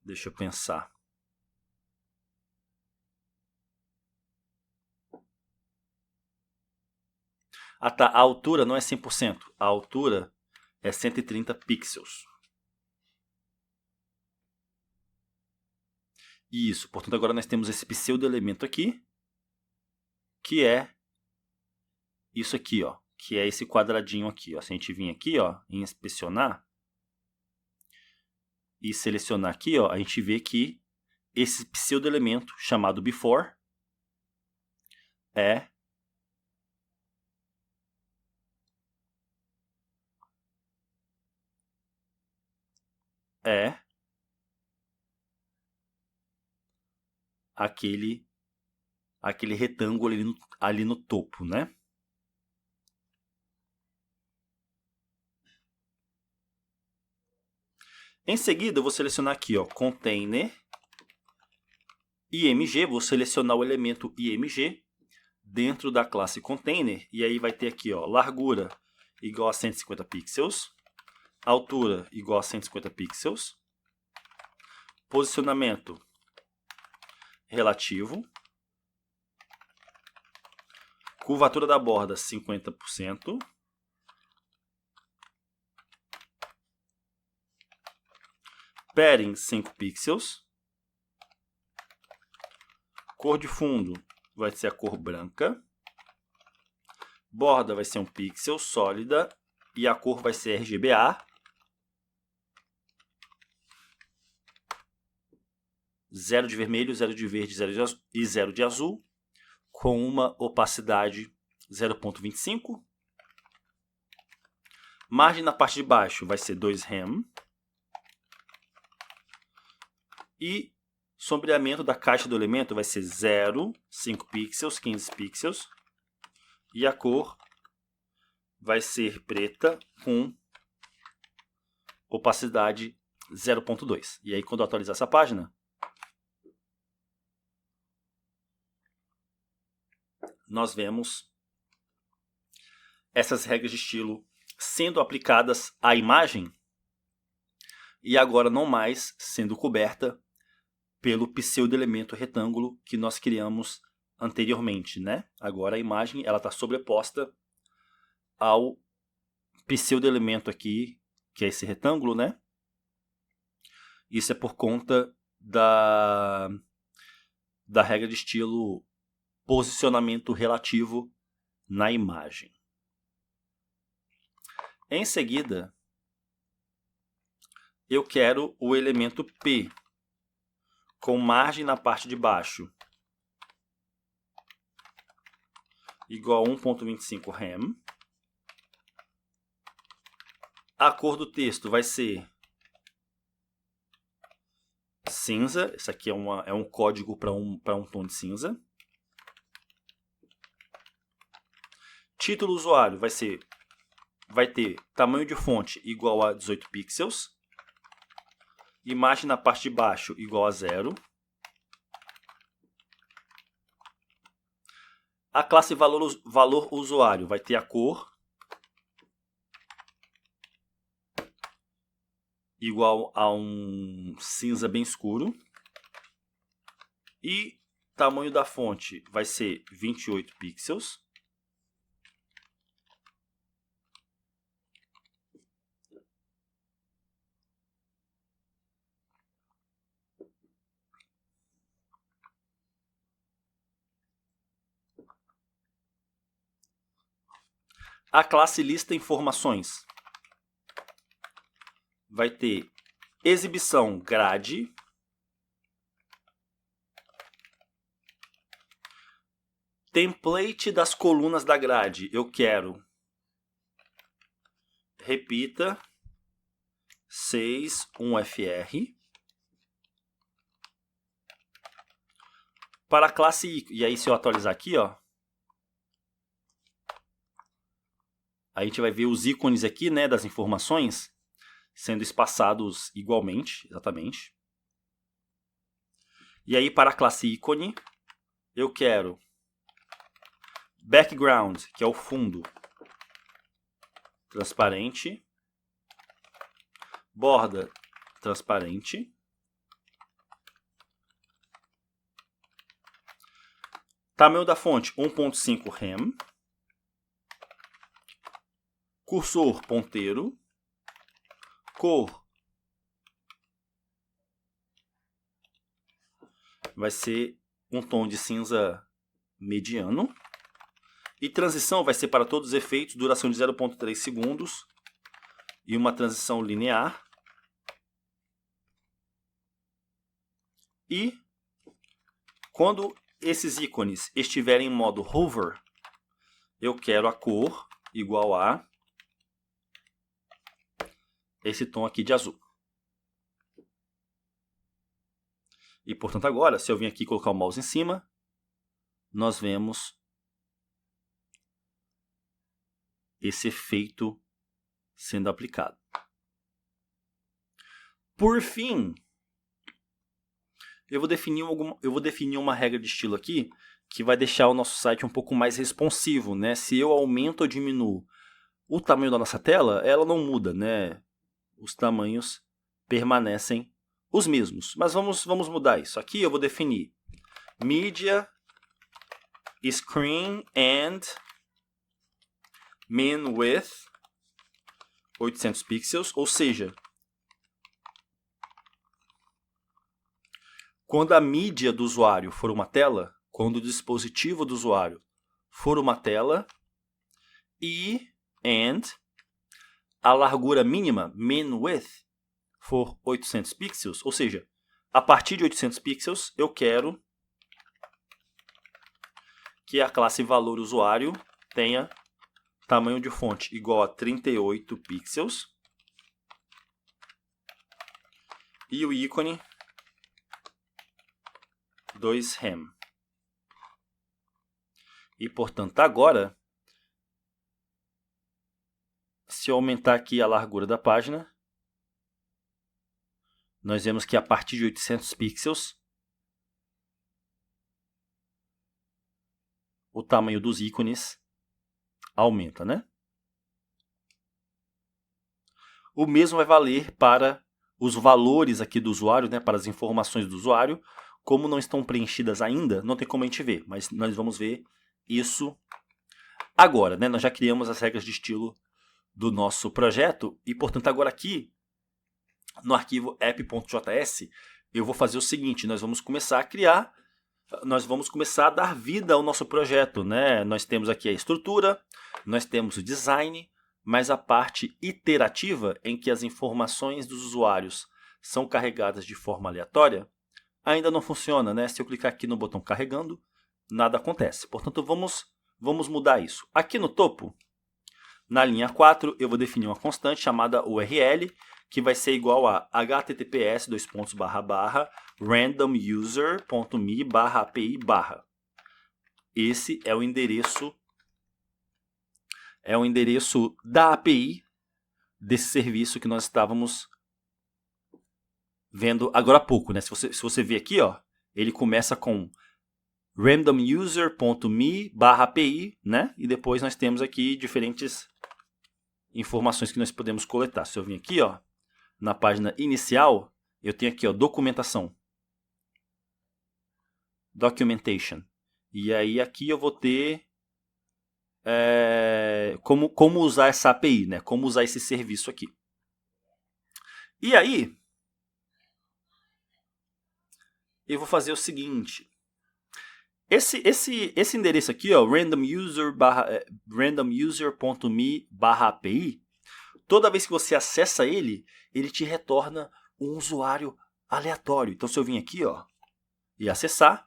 deixa eu pensar. Ah tá, a altura não é 100%, a altura é 130 pixels. Isso, portanto agora nós temos esse pseudo-elemento aqui, que é isso aqui, ó, que é esse quadradinho aqui. Ó. Se a gente vir aqui, ó, em inspecionar e selecionar aqui, ó, a gente vê que esse pseudo-elemento chamado before é aquele retângulo ali no topo, né? Em seguida, eu vou selecionar aqui, ó, container, img, vou selecionar o elemento img dentro da classe container, e aí vai ter aqui, ó, largura igual a 150 pixels, altura igual a 150 pixels, posicionamento relativo, curvatura da borda 50%, padding 5 pixels, cor de fundo vai ser a cor branca, borda vai ser 1 pixel, sólida, e a cor vai ser RGBA, 0 de vermelho, 0 de verde, 0 de azul, com uma opacidade 0.25. Margem na parte de baixo vai ser 2 rem. E sombreamento da caixa do elemento vai ser 0, 5 pixels, 15 pixels. E a cor vai ser preta com opacidade 0.2. E aí quando eu atualizar essa página, nós vemos essas regras de estilo sendo aplicadas à imagem e agora não mais sendo coberta pelo pseudo-elemento retângulo que nós criamos anteriormente, né? Agora a imagem está sobreposta ao pseudo-elemento aqui, que é esse retângulo, né? Isso é por conta da regra de estilo posicionamento relativo na imagem. Em seguida, eu quero o elemento P, com margem na parte de baixo igual a 1.25 rem. A cor do texto vai ser cinza. Isso aqui é um código para um tom de cinza. Título usuário vai ter tamanho de fonte igual a 18 pixels. Imagem na parte de baixo igual a 0. A classe valor usuário vai ter a cor igual a um cinza bem escuro. E tamanho da fonte vai ser 28 pixels. A classe lista informações vai ter exibição grade, template das colunas da grade, eu quero, repita, 6, 1FR. Para a classe, e aí se eu atualizar aqui, ó, a gente vai ver os ícones aqui, né, das informações sendo espaçados igualmente, exatamente. E aí para a classe ícone, eu quero background, que é o fundo, transparente, borda transparente, tamanho da fonte 1.5 rem, cursor ponteiro, cor vai ser um tom de cinza mediano. E transição vai ser para todos os efeitos, duração de 0.3 segundos e uma transição linear. E quando esses ícones estiverem em modo hover, eu quero a cor igual a esse tom aqui de azul. E, portanto, agora, se eu vim aqui e colocar o mouse em cima, nós vemos esse efeito sendo aplicado. Por fim, eu vou definir uma regra de estilo aqui que vai deixar o nosso site um pouco mais responsivo, né? Se eu aumento ou diminuo o tamanho da nossa tela, ela não muda, né? Os tamanhos permanecem os mesmos. Mas vamos mudar isso. Aqui eu vou definir Media Screen and Min Width 800 pixels, ou seja, quando a mídia do usuário for uma tela, quando o dispositivo do usuário for uma tela, e a largura mínima, min width, for 800 pixels, ou seja, a partir de 800 pixels eu quero que a classe valor usuário tenha tamanho de fonte igual a 38 pixels e o ícone 2 rem. E, portanto, agora, se eu aumentar aqui a largura da página, nós vemos que a partir de 800 pixels, o tamanho dos ícones aumenta, né? O mesmo vai valer para os valores aqui do usuário, né? Para as informações do usuário. Como não estão preenchidas ainda, não tem como a gente ver, mas nós vamos ver isso agora, né? Nós já criamos as regras de estilo do nosso projeto e, portanto, agora aqui no arquivo app.js eu vou fazer o seguinte: nós vamos começar a dar vida ao nosso projeto, né? Nós temos aqui a estrutura, nós temos o design, mas a parte iterativa, em que as informações dos usuários são carregadas de forma aleatória, ainda não funciona, né? Se eu clicar aqui no botão carregando, nada acontece. Portanto, vamos mudar isso. Aqui no topo, na linha 4, eu vou definir uma constante chamada URL, que vai ser igual a https://randomuser.me/api/. Esse é o endereço da API desse serviço que nós estávamos vendo agora há pouco, né? Se você ver aqui, ó, ele começa com randomuser.me/api, né? E depois nós temos aqui diferentes informações que nós podemos coletar. Se eu vir aqui, ó, na página inicial, eu tenho aqui, ó, documentação. Documentation. E aí aqui eu vou ter como usar essa API, né? Como usar esse serviço aqui. E aí, eu vou fazer o seguinte. Esse endereço aqui, ó, randomuser.me/api, toda vez que você acessa ele, ele te retorna um usuário aleatório. Então, se eu vim aqui, ó, e acessar,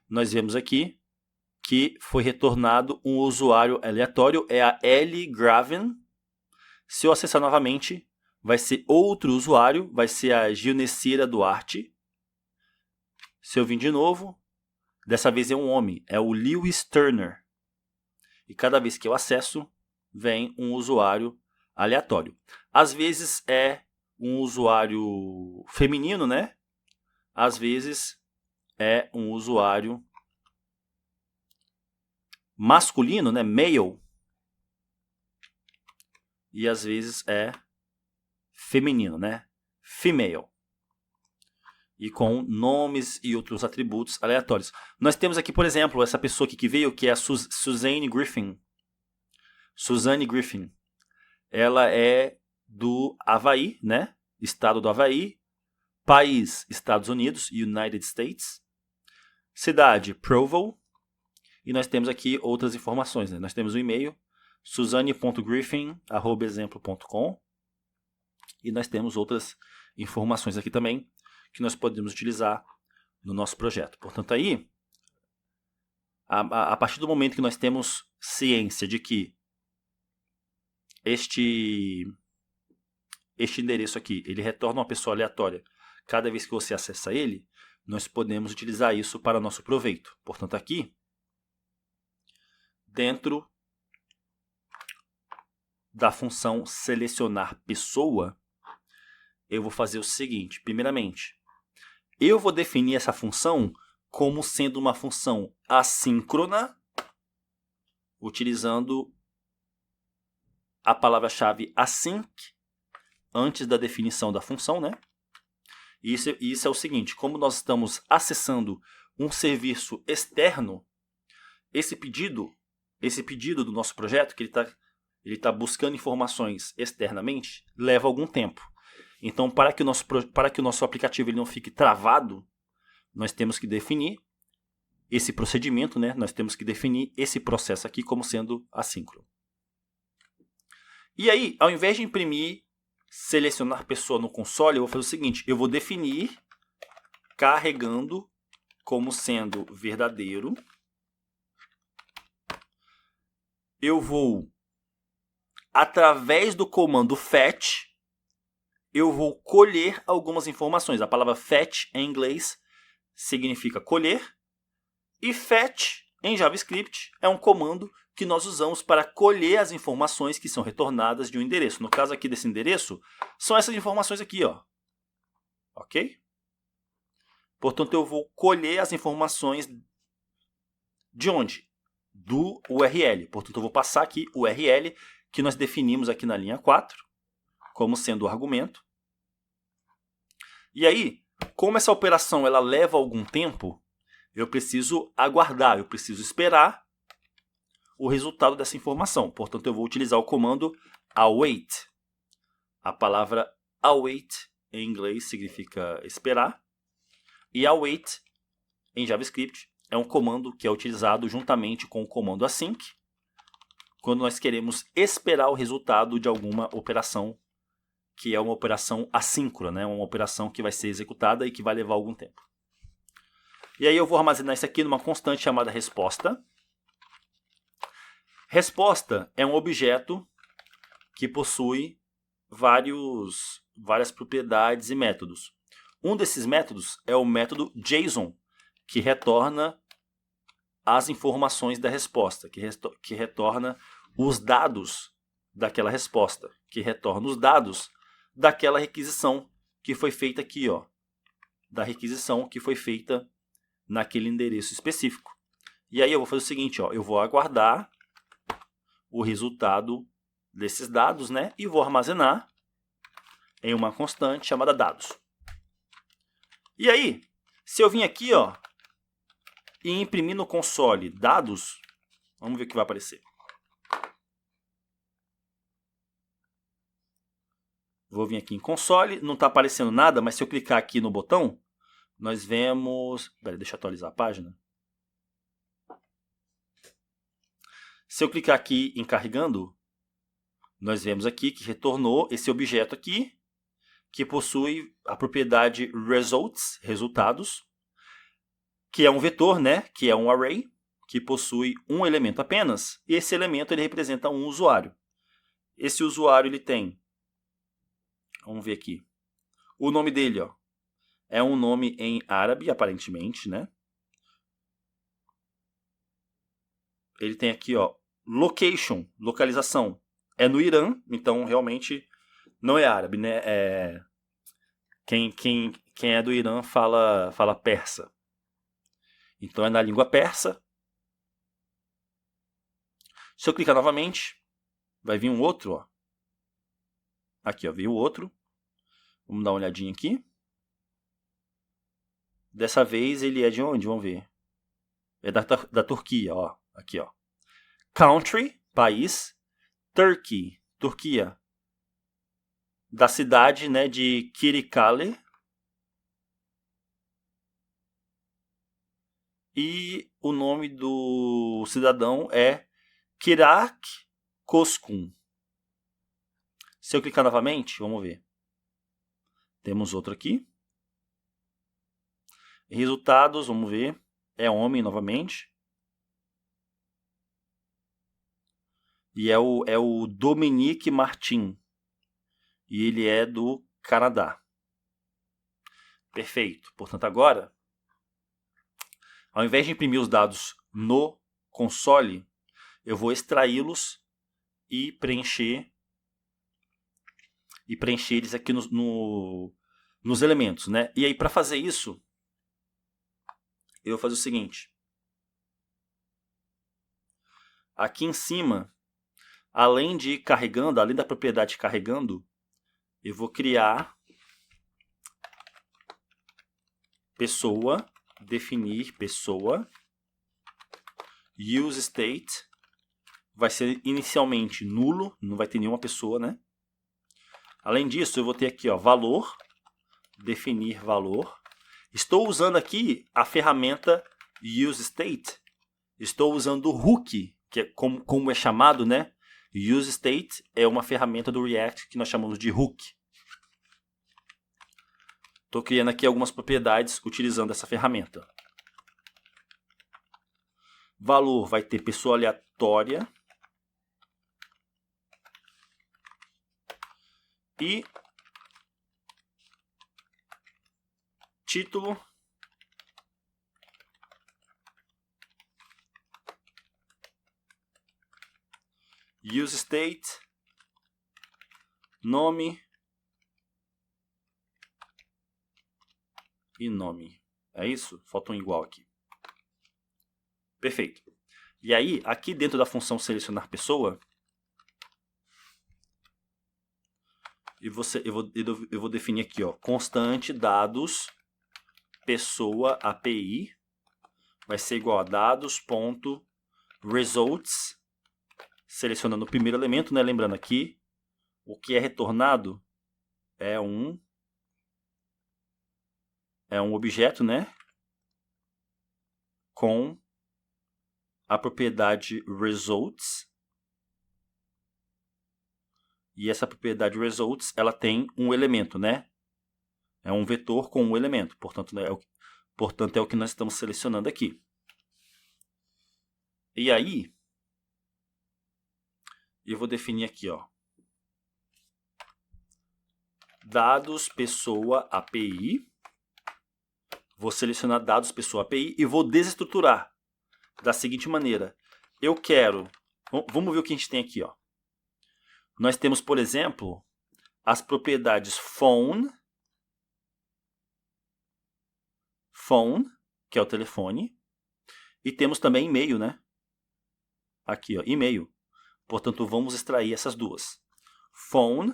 nós vemos aqui que foi retornado um usuário aleatório, é a Ellie Graven. Se eu acessar novamente, vai ser outro usuário, vai ser a Gilnecira Duarte. Se eu vir de novo, dessa vez é um homem, é o Lewis Turner. E cada vez que eu acesso, vem um usuário aleatório. Às vezes é um usuário feminino, né? Às vezes é um usuário masculino, né? Male. E às vezes é feminino, né? Female. E com nomes e outros atributos aleatórios. Nós temos aqui, por exemplo, essa pessoa aqui que veio, que é a Suzanne Griffin. Suzanne Griffin. Ela é do Havaí, né? Estado do Havaí. País, Estados Unidos, United States. Cidade, Provo. E nós temos aqui outras informações, né? Nós temos o e-mail, suzane.griffin@exemplo.com. E nós temos outras informações aqui também que nós podemos utilizar no nosso projeto. Portanto, aí, a partir do momento que nós temos ciência de que este endereço aqui, ele retorna uma pessoa aleatória cada vez que você acessa ele, nós podemos utilizar isso para nosso proveito. Portanto, aqui, dentro da função selecionar pessoa, eu vou fazer o seguinte. Primeiramente, eu vou definir essa função como sendo uma função assíncrona, utilizando a palavra-chave async antes da definição da função, né? Isso é o seguinte, como nós estamos acessando um serviço externo, esse pedido do nosso projeto, que ele tá buscando informações externamente, leva algum tempo. Então, para que o nosso aplicativo ele não fique travado, nós temos que definir esse procedimento, né? Nós temos que definir esse processo aqui como sendo assíncrono. E aí, ao invés de imprimir, selecionar pessoa no console, eu vou fazer o seguinte, eu vou definir carregando como sendo verdadeiro. Eu vou, através do comando fetch, eu vou colher algumas informações. A palavra fetch em inglês significa colher. E fetch em JavaScript é um comando que nós usamos para colher as informações que são retornadas de um endereço. No caso aqui desse endereço, são essas informações aqui, ó. Ok? Portanto, eu vou colher as informações de onde? Do URL. Portanto, eu vou passar aqui o URL que nós definimos aqui na linha 4, como sendo o argumento. E aí, como essa operação ela leva algum tempo, eu preciso aguardar, eu preciso esperar o resultado dessa informação. Portanto, eu vou utilizar o comando await. A palavra await em inglês significa esperar. E await em JavaScript é um comando que é utilizado juntamente com o comando async quando nós queremos esperar o resultado de alguma operação que é uma operação assíncrona, né? Uma operação que vai ser executada e que vai levar algum tempo. E aí eu vou armazenar isso aqui numa constante chamada resposta. Resposta é um objeto que possui várias propriedades e métodos. Um desses métodos é o método JSON, que retorna as informações da resposta, que retorna os dados daquela resposta, que retorna os dados daquela requisição que foi feita aqui, ó, da requisição que foi feita naquele endereço específico. E aí eu vou fazer o seguinte, ó, eu vou aguardar o resultado desses dados, né, e vou armazenar em uma constante chamada dados. E aí, se eu vim aqui, ó, e imprimir no console dados, vamos ver o que vai aparecer. Vou vir aqui em console, não está aparecendo nada, mas se eu clicar aqui no botão, nós vemos... Pera, deixa eu atualizar a página. Se eu clicar aqui em carregando, nós vemos aqui que retornou esse objeto aqui, que possui a propriedade results, resultados, que é um vetor, né? Que é um array, que possui um elemento apenas, e esse elemento ele representa um usuário. Esse usuário ele tem, vamos ver aqui, o nome dele, ó, é um nome em árabe, aparentemente, né? Ele tem aqui, ó, location, localização. É no Irã, então realmente não é árabe, né? Quem é do Irã fala persa. Então é na língua persa. Se eu clicar novamente, vai vir um outro, ó. Aqui, ó, veio o outro. Vamos dar uma olhadinha aqui. Dessa vez ele é de onde? Vamos ver. É da Turquia, ó. Aqui, ó. Country, país. Turkey, Turquia. Da cidade, né, de Kirikale. E o nome do cidadão é Kirak Koskun. Se eu clicar novamente, vamos ver. Temos outro aqui. Resultados, vamos ver. É homem novamente. E é o Dominique Martin. E ele é do Canadá. Perfeito. Portanto, agora, ao invés de imprimir os dados no console, eu vou extraí-los e preencher e preencher eles aqui nos elementos, né? E aí, para fazer isso, eu vou fazer o seguinte. Aqui em cima, além de ir carregando, além da propriedade carregando, eu vou criar pessoa, definir pessoa, use state, vai ser inicialmente nulo, não vai ter nenhuma pessoa, né? Além disso, eu vou ter aqui, ó, valor, definir valor. Estou usando aqui a ferramenta useState. Estou usando o hook, que é como é chamado, né? useState é uma ferramenta do React que nós chamamos de hook. Estou criando aqui algumas propriedades utilizando essa ferramenta. Valor vai ter pessoa aleatória. E título useState, nome e nome. É isso? Falta um igual aqui. Perfeito. E aí, aqui dentro da função selecionar pessoa, eu vou definir aqui, ó, constante dados pessoa API vai ser igual a dados.results, selecionando o primeiro elemento, né? Lembrando aqui, o que é retornado é um objeto, né? Com a propriedade results. E essa propriedade results, ela tem um elemento, né? É um vetor com um elemento. Portanto, é o que nós estamos selecionando aqui. E aí, eu vou definir aqui, ó, dados pessoa API. Vou selecionar dados pessoa API e vou desestruturar da seguinte maneira. Eu quero... Vamos ver o que a gente tem aqui, ó. Nós temos, por exemplo, as propriedades phone, que é o telefone, e temos também e-mail, né? Aqui, ó, e-mail. Portanto, vamos extrair essas duas. Phone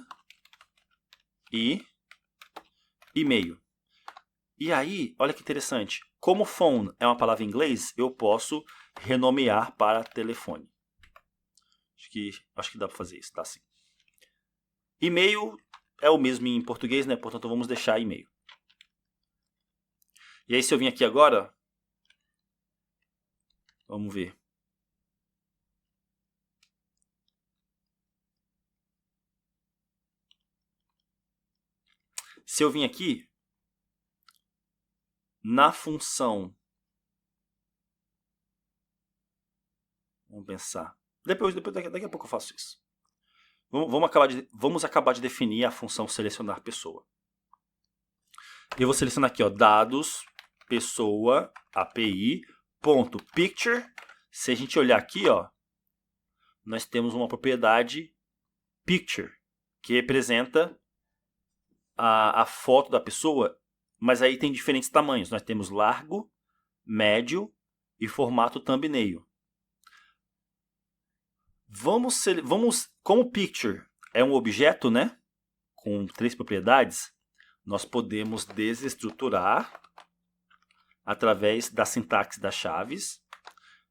e e-mail. E aí, olha que interessante. Como phone é uma palavra em inglês, eu posso renomear para telefone. Acho que dá para fazer isso, tá assim. E-mail é o mesmo em português, né? Portanto, vamos deixar e-mail. E aí, se eu vim aqui agora, vamos ver. Se eu vim aqui, na função... Vamos pensar. Daqui a pouco eu faço isso. Vamos acabar de definir a função selecionar pessoa. Eu vou selecionar aqui, ó, dados, pessoa, API, ponto, picture. Se a gente olhar aqui, ó, nós temos uma propriedade picture, que representa a foto da pessoa, mas aí tem diferentes tamanhos. Nós temos largo, médio e formato thumbnail. Como picture é um objeto, né, com 3 propriedades, nós podemos desestruturar através da sintaxe das chaves.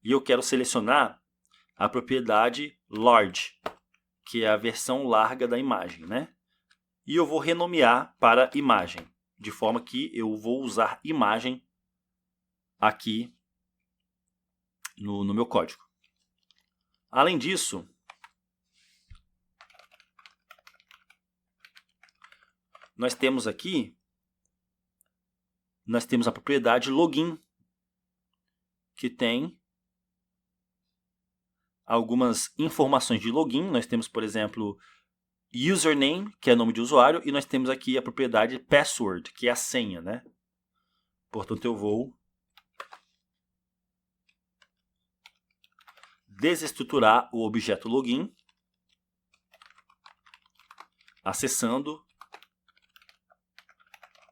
E eu quero selecionar a propriedade large, que é a versão larga da imagem, né? E eu vou renomear para imagem, de forma que eu vou usar imagem aqui no meu código. Além disso, nós temos a propriedade login, que tem algumas informações de login. Nós temos, por exemplo, username, que é nome de usuário, e nós temos aqui a propriedade password, que é a senha, né? Portanto, eu vou desestruturar o objeto login acessando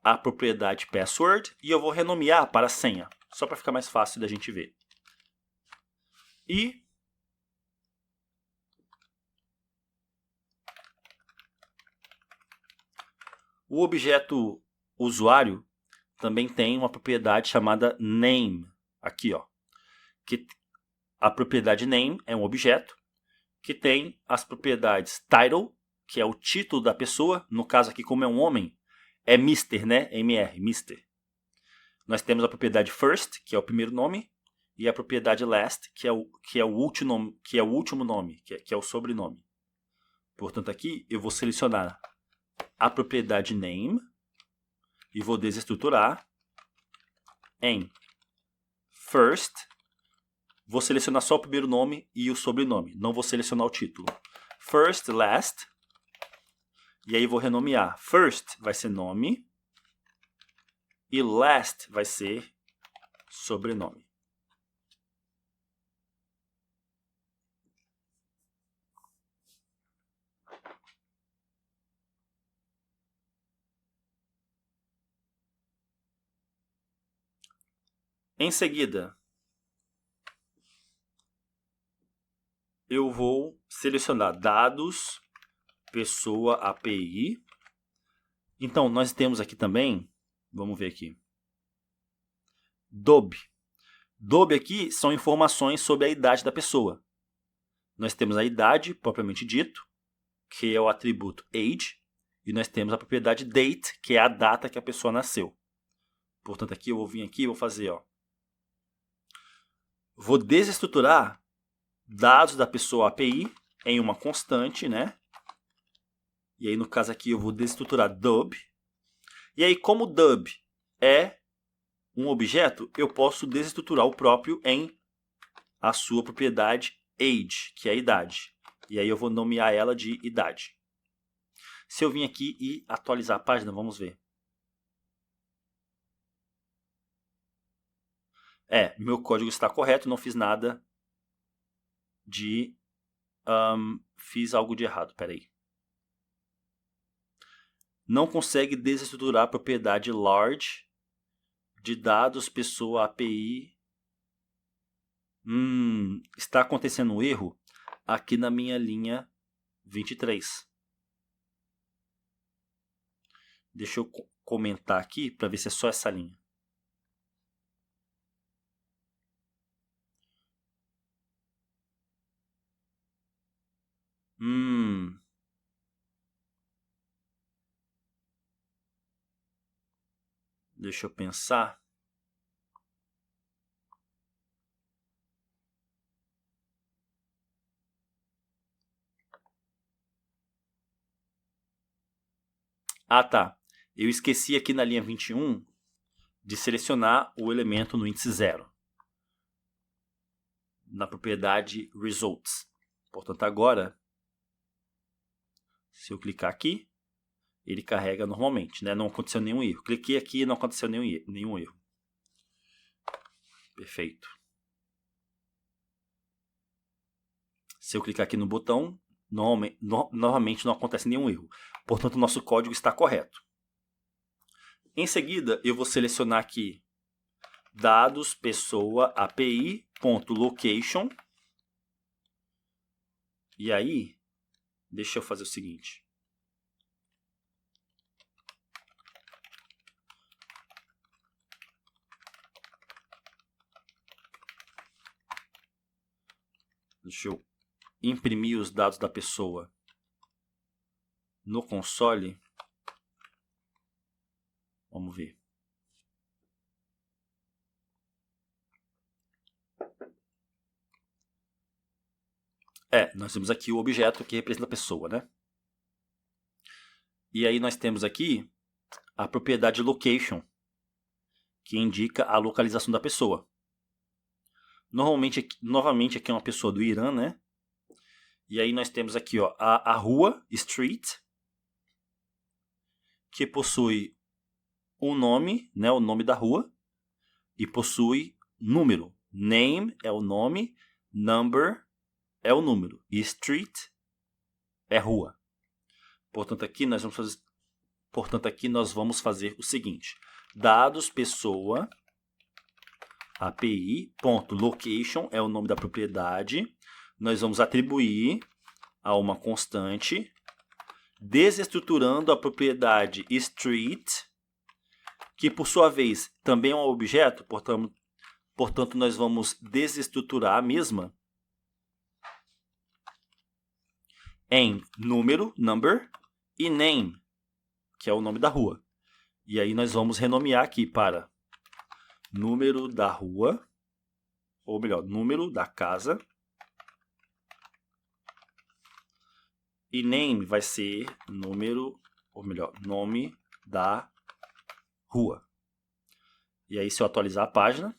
a propriedade password e eu vou renomear para senha, só para ficar mais fácil da gente ver. E o objeto usuário também tem uma propriedade chamada name, aqui, ó. Que a propriedade name é um objeto que tem as propriedades title, que é o título da pessoa, no caso aqui como é um homem, é Mr., né? MR, Mr. Nós temos a propriedade first, que é o primeiro nome, e a propriedade last, que é o último nome, que é o sobrenome. Portanto, aqui eu vou selecionar a propriedade name e vou desestruturar em first. Vou selecionar só o primeiro nome e o sobrenome, não vou selecionar o título. First, last, e aí vou renomear. First vai ser nome e last vai ser sobrenome. Em seguida, eu vou selecionar dados, pessoa, API. Então, nós temos aqui também, vamos ver aqui, DOB. DOB aqui são informações sobre a idade da pessoa. Nós temos a idade, propriamente dito, que é o atributo age, e nós temos a propriedade date, que é a data que a pessoa nasceu. Portanto, aqui eu vou vir aqui e vou fazer, ó. Vou desestruturar dados da pessoa API em uma constante, né? E aí, no caso aqui, eu vou desestruturar dub. E aí, como dub é um objeto, eu posso desestruturar o próprio em a sua propriedade age, que é a idade. E aí eu vou nomear ela de idade. Se eu vim aqui e atualizar a página, vamos ver. Meu código está correto, não fiz nada de... fiz algo de errado, peraí. Não consegue desestruturar a propriedade large de dados, pessoa, API. Está acontecendo um erro aqui na minha linha 23. Deixa eu comentar aqui para ver se é só essa linha. Deixa eu pensar. Ah, tá. Eu esqueci aqui na linha 21 de selecionar o elemento no índice 0. Na propriedade results. Portanto, agora, se eu clicar aqui, ele carrega normalmente, né? Não aconteceu nenhum erro. Cliquei aqui e não aconteceu nenhum erro. Perfeito. Se eu clicar aqui no botão, novamente não acontece nenhum erro. Portanto, o nosso código está correto. Em seguida, eu vou selecionar aqui dados, pessoa, API, .location. E aí, deixa eu fazer o seguinte. Deixa eu imprimir os dados da pessoa no console. Vamos ver. Nós temos aqui o objeto que representa a pessoa, né? E aí nós temos aqui a propriedade location, que indica a localização da pessoa. Novamente aqui é uma pessoa do Irã, né? E aí nós temos aqui, ó, a rua, street, que possui um nome, né, o nome da rua, e possui número. Name é o nome, number é o número, e street é rua. Portanto, aqui nós vamos fazer o seguinte. Dados pessoa, API.location é o nome da propriedade. Nós vamos atribuir a uma constante, desestruturando a propriedade street, que por sua vez também é um objeto, portanto nós vamos desestruturar a mesma em número, number, e name, que é o nome da rua. E aí nós vamos renomear aqui para número da rua, ou melhor, número da casa. E name vai ser número, ou melhor, nome da rua. E aí se eu atualizar a página,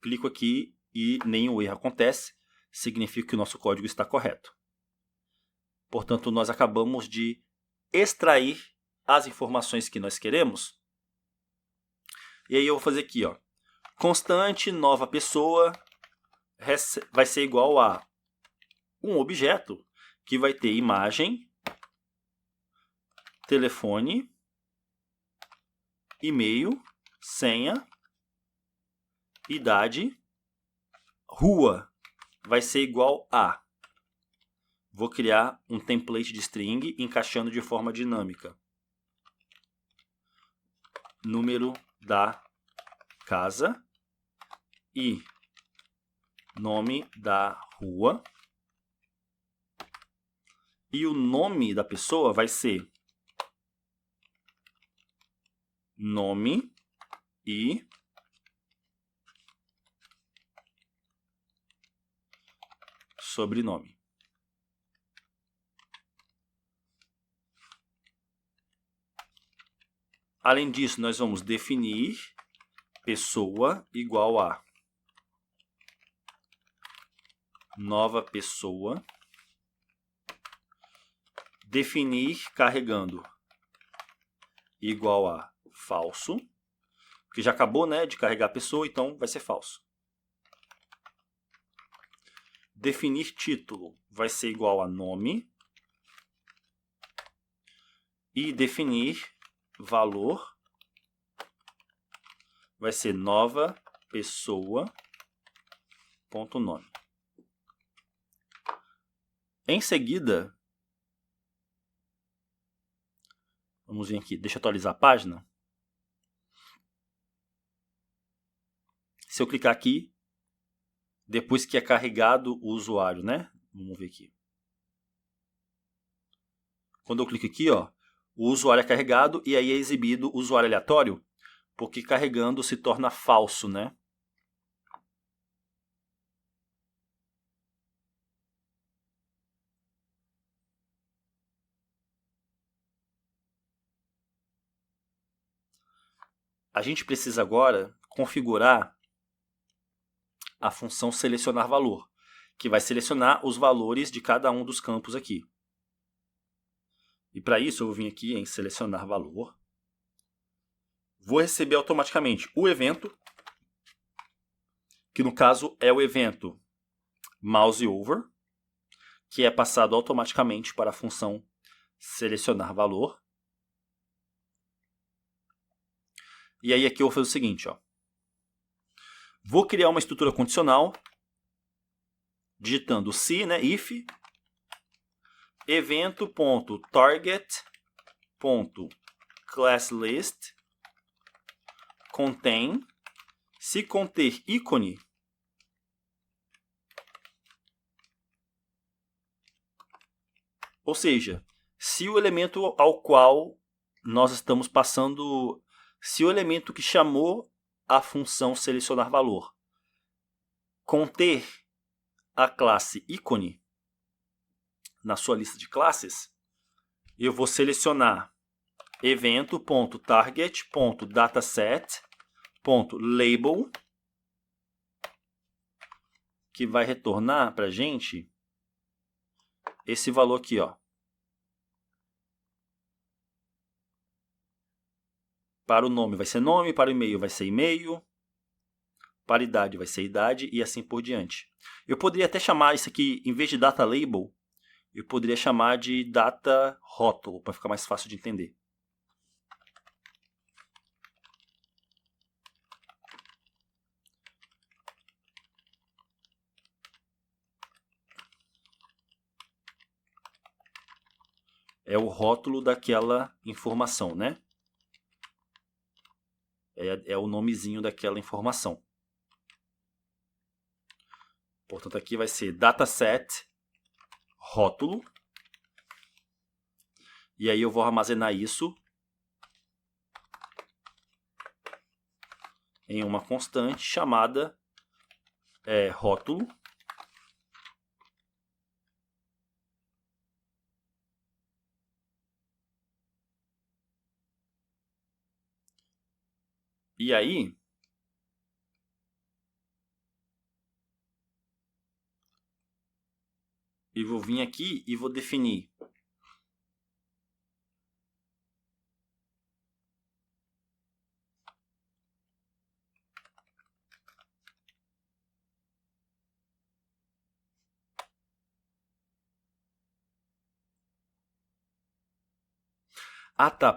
clico aqui e nenhum erro acontece, significa que o nosso código está correto. Portanto, nós acabamos de extrair as informações que nós queremos. E aí eu vou fazer aqui, ó, constante nova pessoa vai ser igual a um objeto que vai ter imagem, telefone, e-mail, senha, idade, rua vai ser igual a. Vou criar um template de string encaixando de forma dinâmica. Número da casa e nome da rua. E o nome da pessoa vai ser nome e sobrenome. Além disso, nós vamos definir pessoa igual a nova pessoa. Definir carregando igual a falso. Porque já acabou, né, de carregar a pessoa, então vai ser falso. Definir título vai ser igual a nome. E definir valor vai ser nova pessoa ponto nome. Em seguida, vamos vir aqui, deixa eu atualizar a página. Se eu clicar aqui, depois que é carregado o usuário, né? Vamos ver aqui. Quando eu clico aqui, ó, o usuário é carregado e aí é exibido o usuário aleatório, porque carregando se torna falso, né? A gente precisa agora configurar a função selecionar valor, que vai selecionar os valores de cada um dos campos aqui. E para isso eu vou vir aqui em selecionar valor. Vou receber automaticamente o evento, que no caso é o evento mouseOver, que é passado automaticamente para a função selecionar valor. E aí aqui eu vou fazer o seguinte, ó. Vou criar uma estrutura condicional, digitando se, né, if, evento.target.classList contém, se conter ícone, ou seja, se o elemento ao qual nós estamos passando, se o elemento que chamou a função selecionar valor conter a classe ícone na sua lista de classes, eu vou selecionar evento.target.dataset.label, que vai retornar para a gente esse valor aqui, ó. Para o nome vai ser nome, para o e-mail vai ser e-mail, paridade vai ser idade e assim por diante. Eu poderia até chamar isso aqui, em vez de data label, eu poderia chamar de data rótulo, para ficar mais fácil de entender. É o rótulo daquela informação, né? É o nomezinho daquela informação. Portanto, aqui vai ser dataset rótulo. E aí eu vou armazenar isso em uma constante chamada rótulo. E aí, eu vou vir aqui e vou definir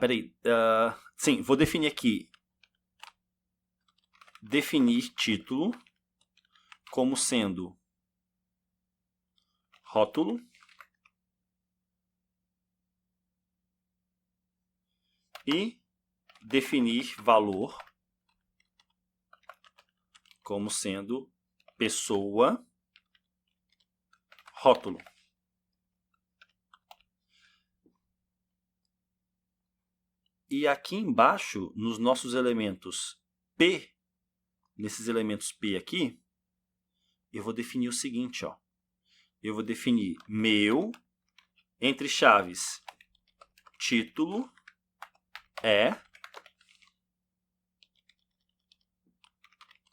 peraí. Sim, vou definir aqui. Definir título como sendo rótulo e definir valor como sendo pessoa rótulo. E aqui embaixo, nos nossos elementos P, nesses elementos P aqui, eu vou definir o seguinte, ó. Eu vou definir meu, entre chaves, título,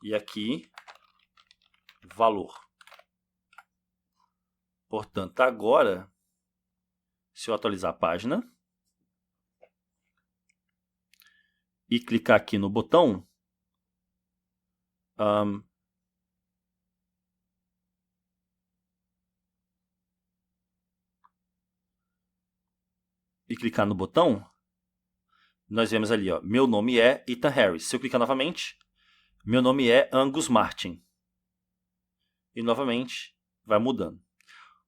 e aqui, valor. Portanto, agora, se eu atualizar a página e clicar aqui no botão, nós vemos ali, ó, meu nome é Ethan Harris. Se eu clicar novamente, meu nome é Angus Martin. E novamente, vai mudando.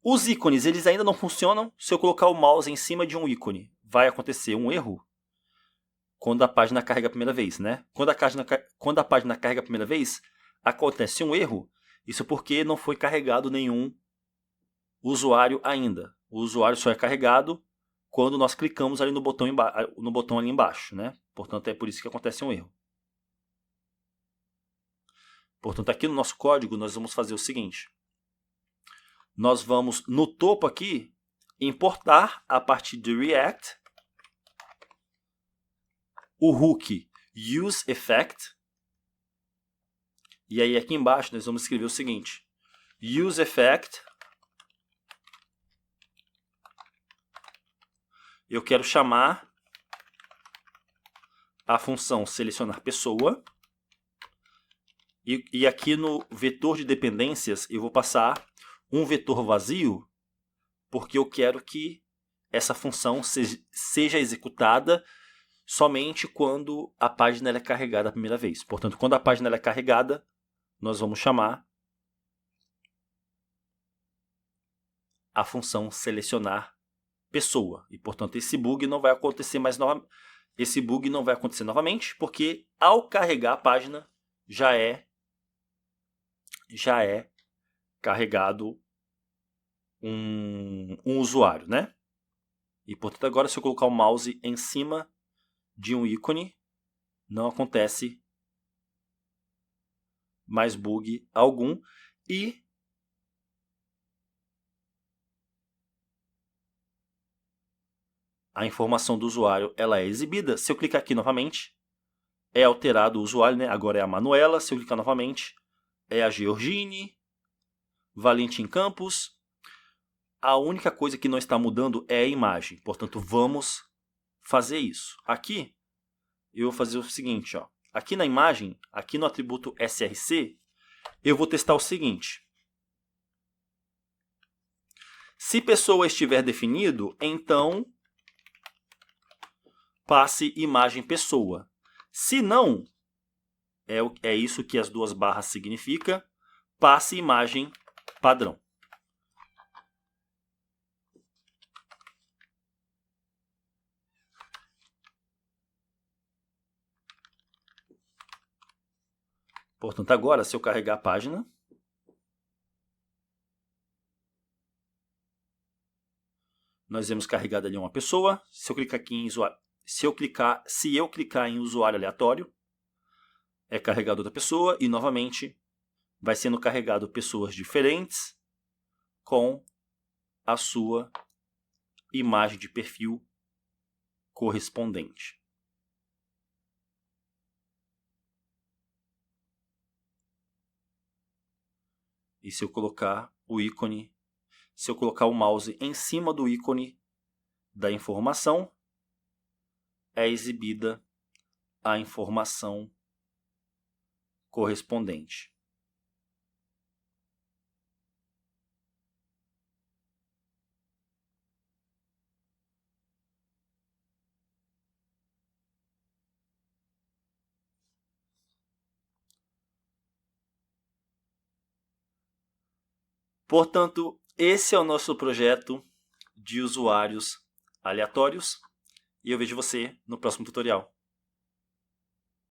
Os ícones, eles ainda não funcionam. Se eu colocar o mouse em cima de um ícone, vai acontecer um erro quando a página carrega a primeira vez, né? Quando a página carrega a primeira vez, acontece um erro. Isso porque não foi carregado nenhum usuário ainda. O usuário só é carregado quando nós clicamos ali no botão ali embaixo, né? Portanto, é por isso que acontece um erro. Portanto, aqui no nosso código, nós vamos fazer o seguinte. Nós vamos, no topo aqui, importar a partir de React o hook useEffect. E aí aqui embaixo nós vamos escrever o seguinte. useEffect. Eu quero chamar a função selecionar pessoa. E aqui no vetor de dependências eu vou passar um vetor vazio, porque eu quero que essa função seja executada somente quando a página é carregada a primeira vez. Portanto, quando a página é carregada, nós vamos chamar a função selecionar pessoa. E, portanto, esse bug não vai acontecer novamente, porque ao carregar a página já é carregado um usuário, né? E, portanto, agora se eu colocar o mouse em cima de um ícone, não acontece mais bug algum. E a informação do usuário ela é exibida. Se eu clicar aqui novamente, é alterado o usuário, né? Agora é a Manuela. Se eu clicar novamente, é a Georgine, Valentim Campos. A única coisa que não está mudando é a imagem. Portanto, vamos fazer isso. Aqui, eu vou fazer o seguinte, ó. aqui na imagem, aqui no atributo src, eu vou testar o seguinte. Se pessoa estiver definido, então passe imagem pessoa. Se não, é isso que as duas barras significa, passe imagem padrão. Portanto, agora, se eu carregar a página, nós vemos carregada ali uma pessoa. Se eu clicar aqui em usuário, se eu clicar em usuário aleatório, é carregado outra pessoa e novamente vai sendo carregado pessoas diferentes com a sua imagem de perfil correspondente. E se eu colocar o ícone, se eu colocar o mouse em cima do ícone da informação, é exibida a informação correspondente. Portanto, esse é o nosso projeto de usuários aleatórios e eu vejo você no próximo tutorial.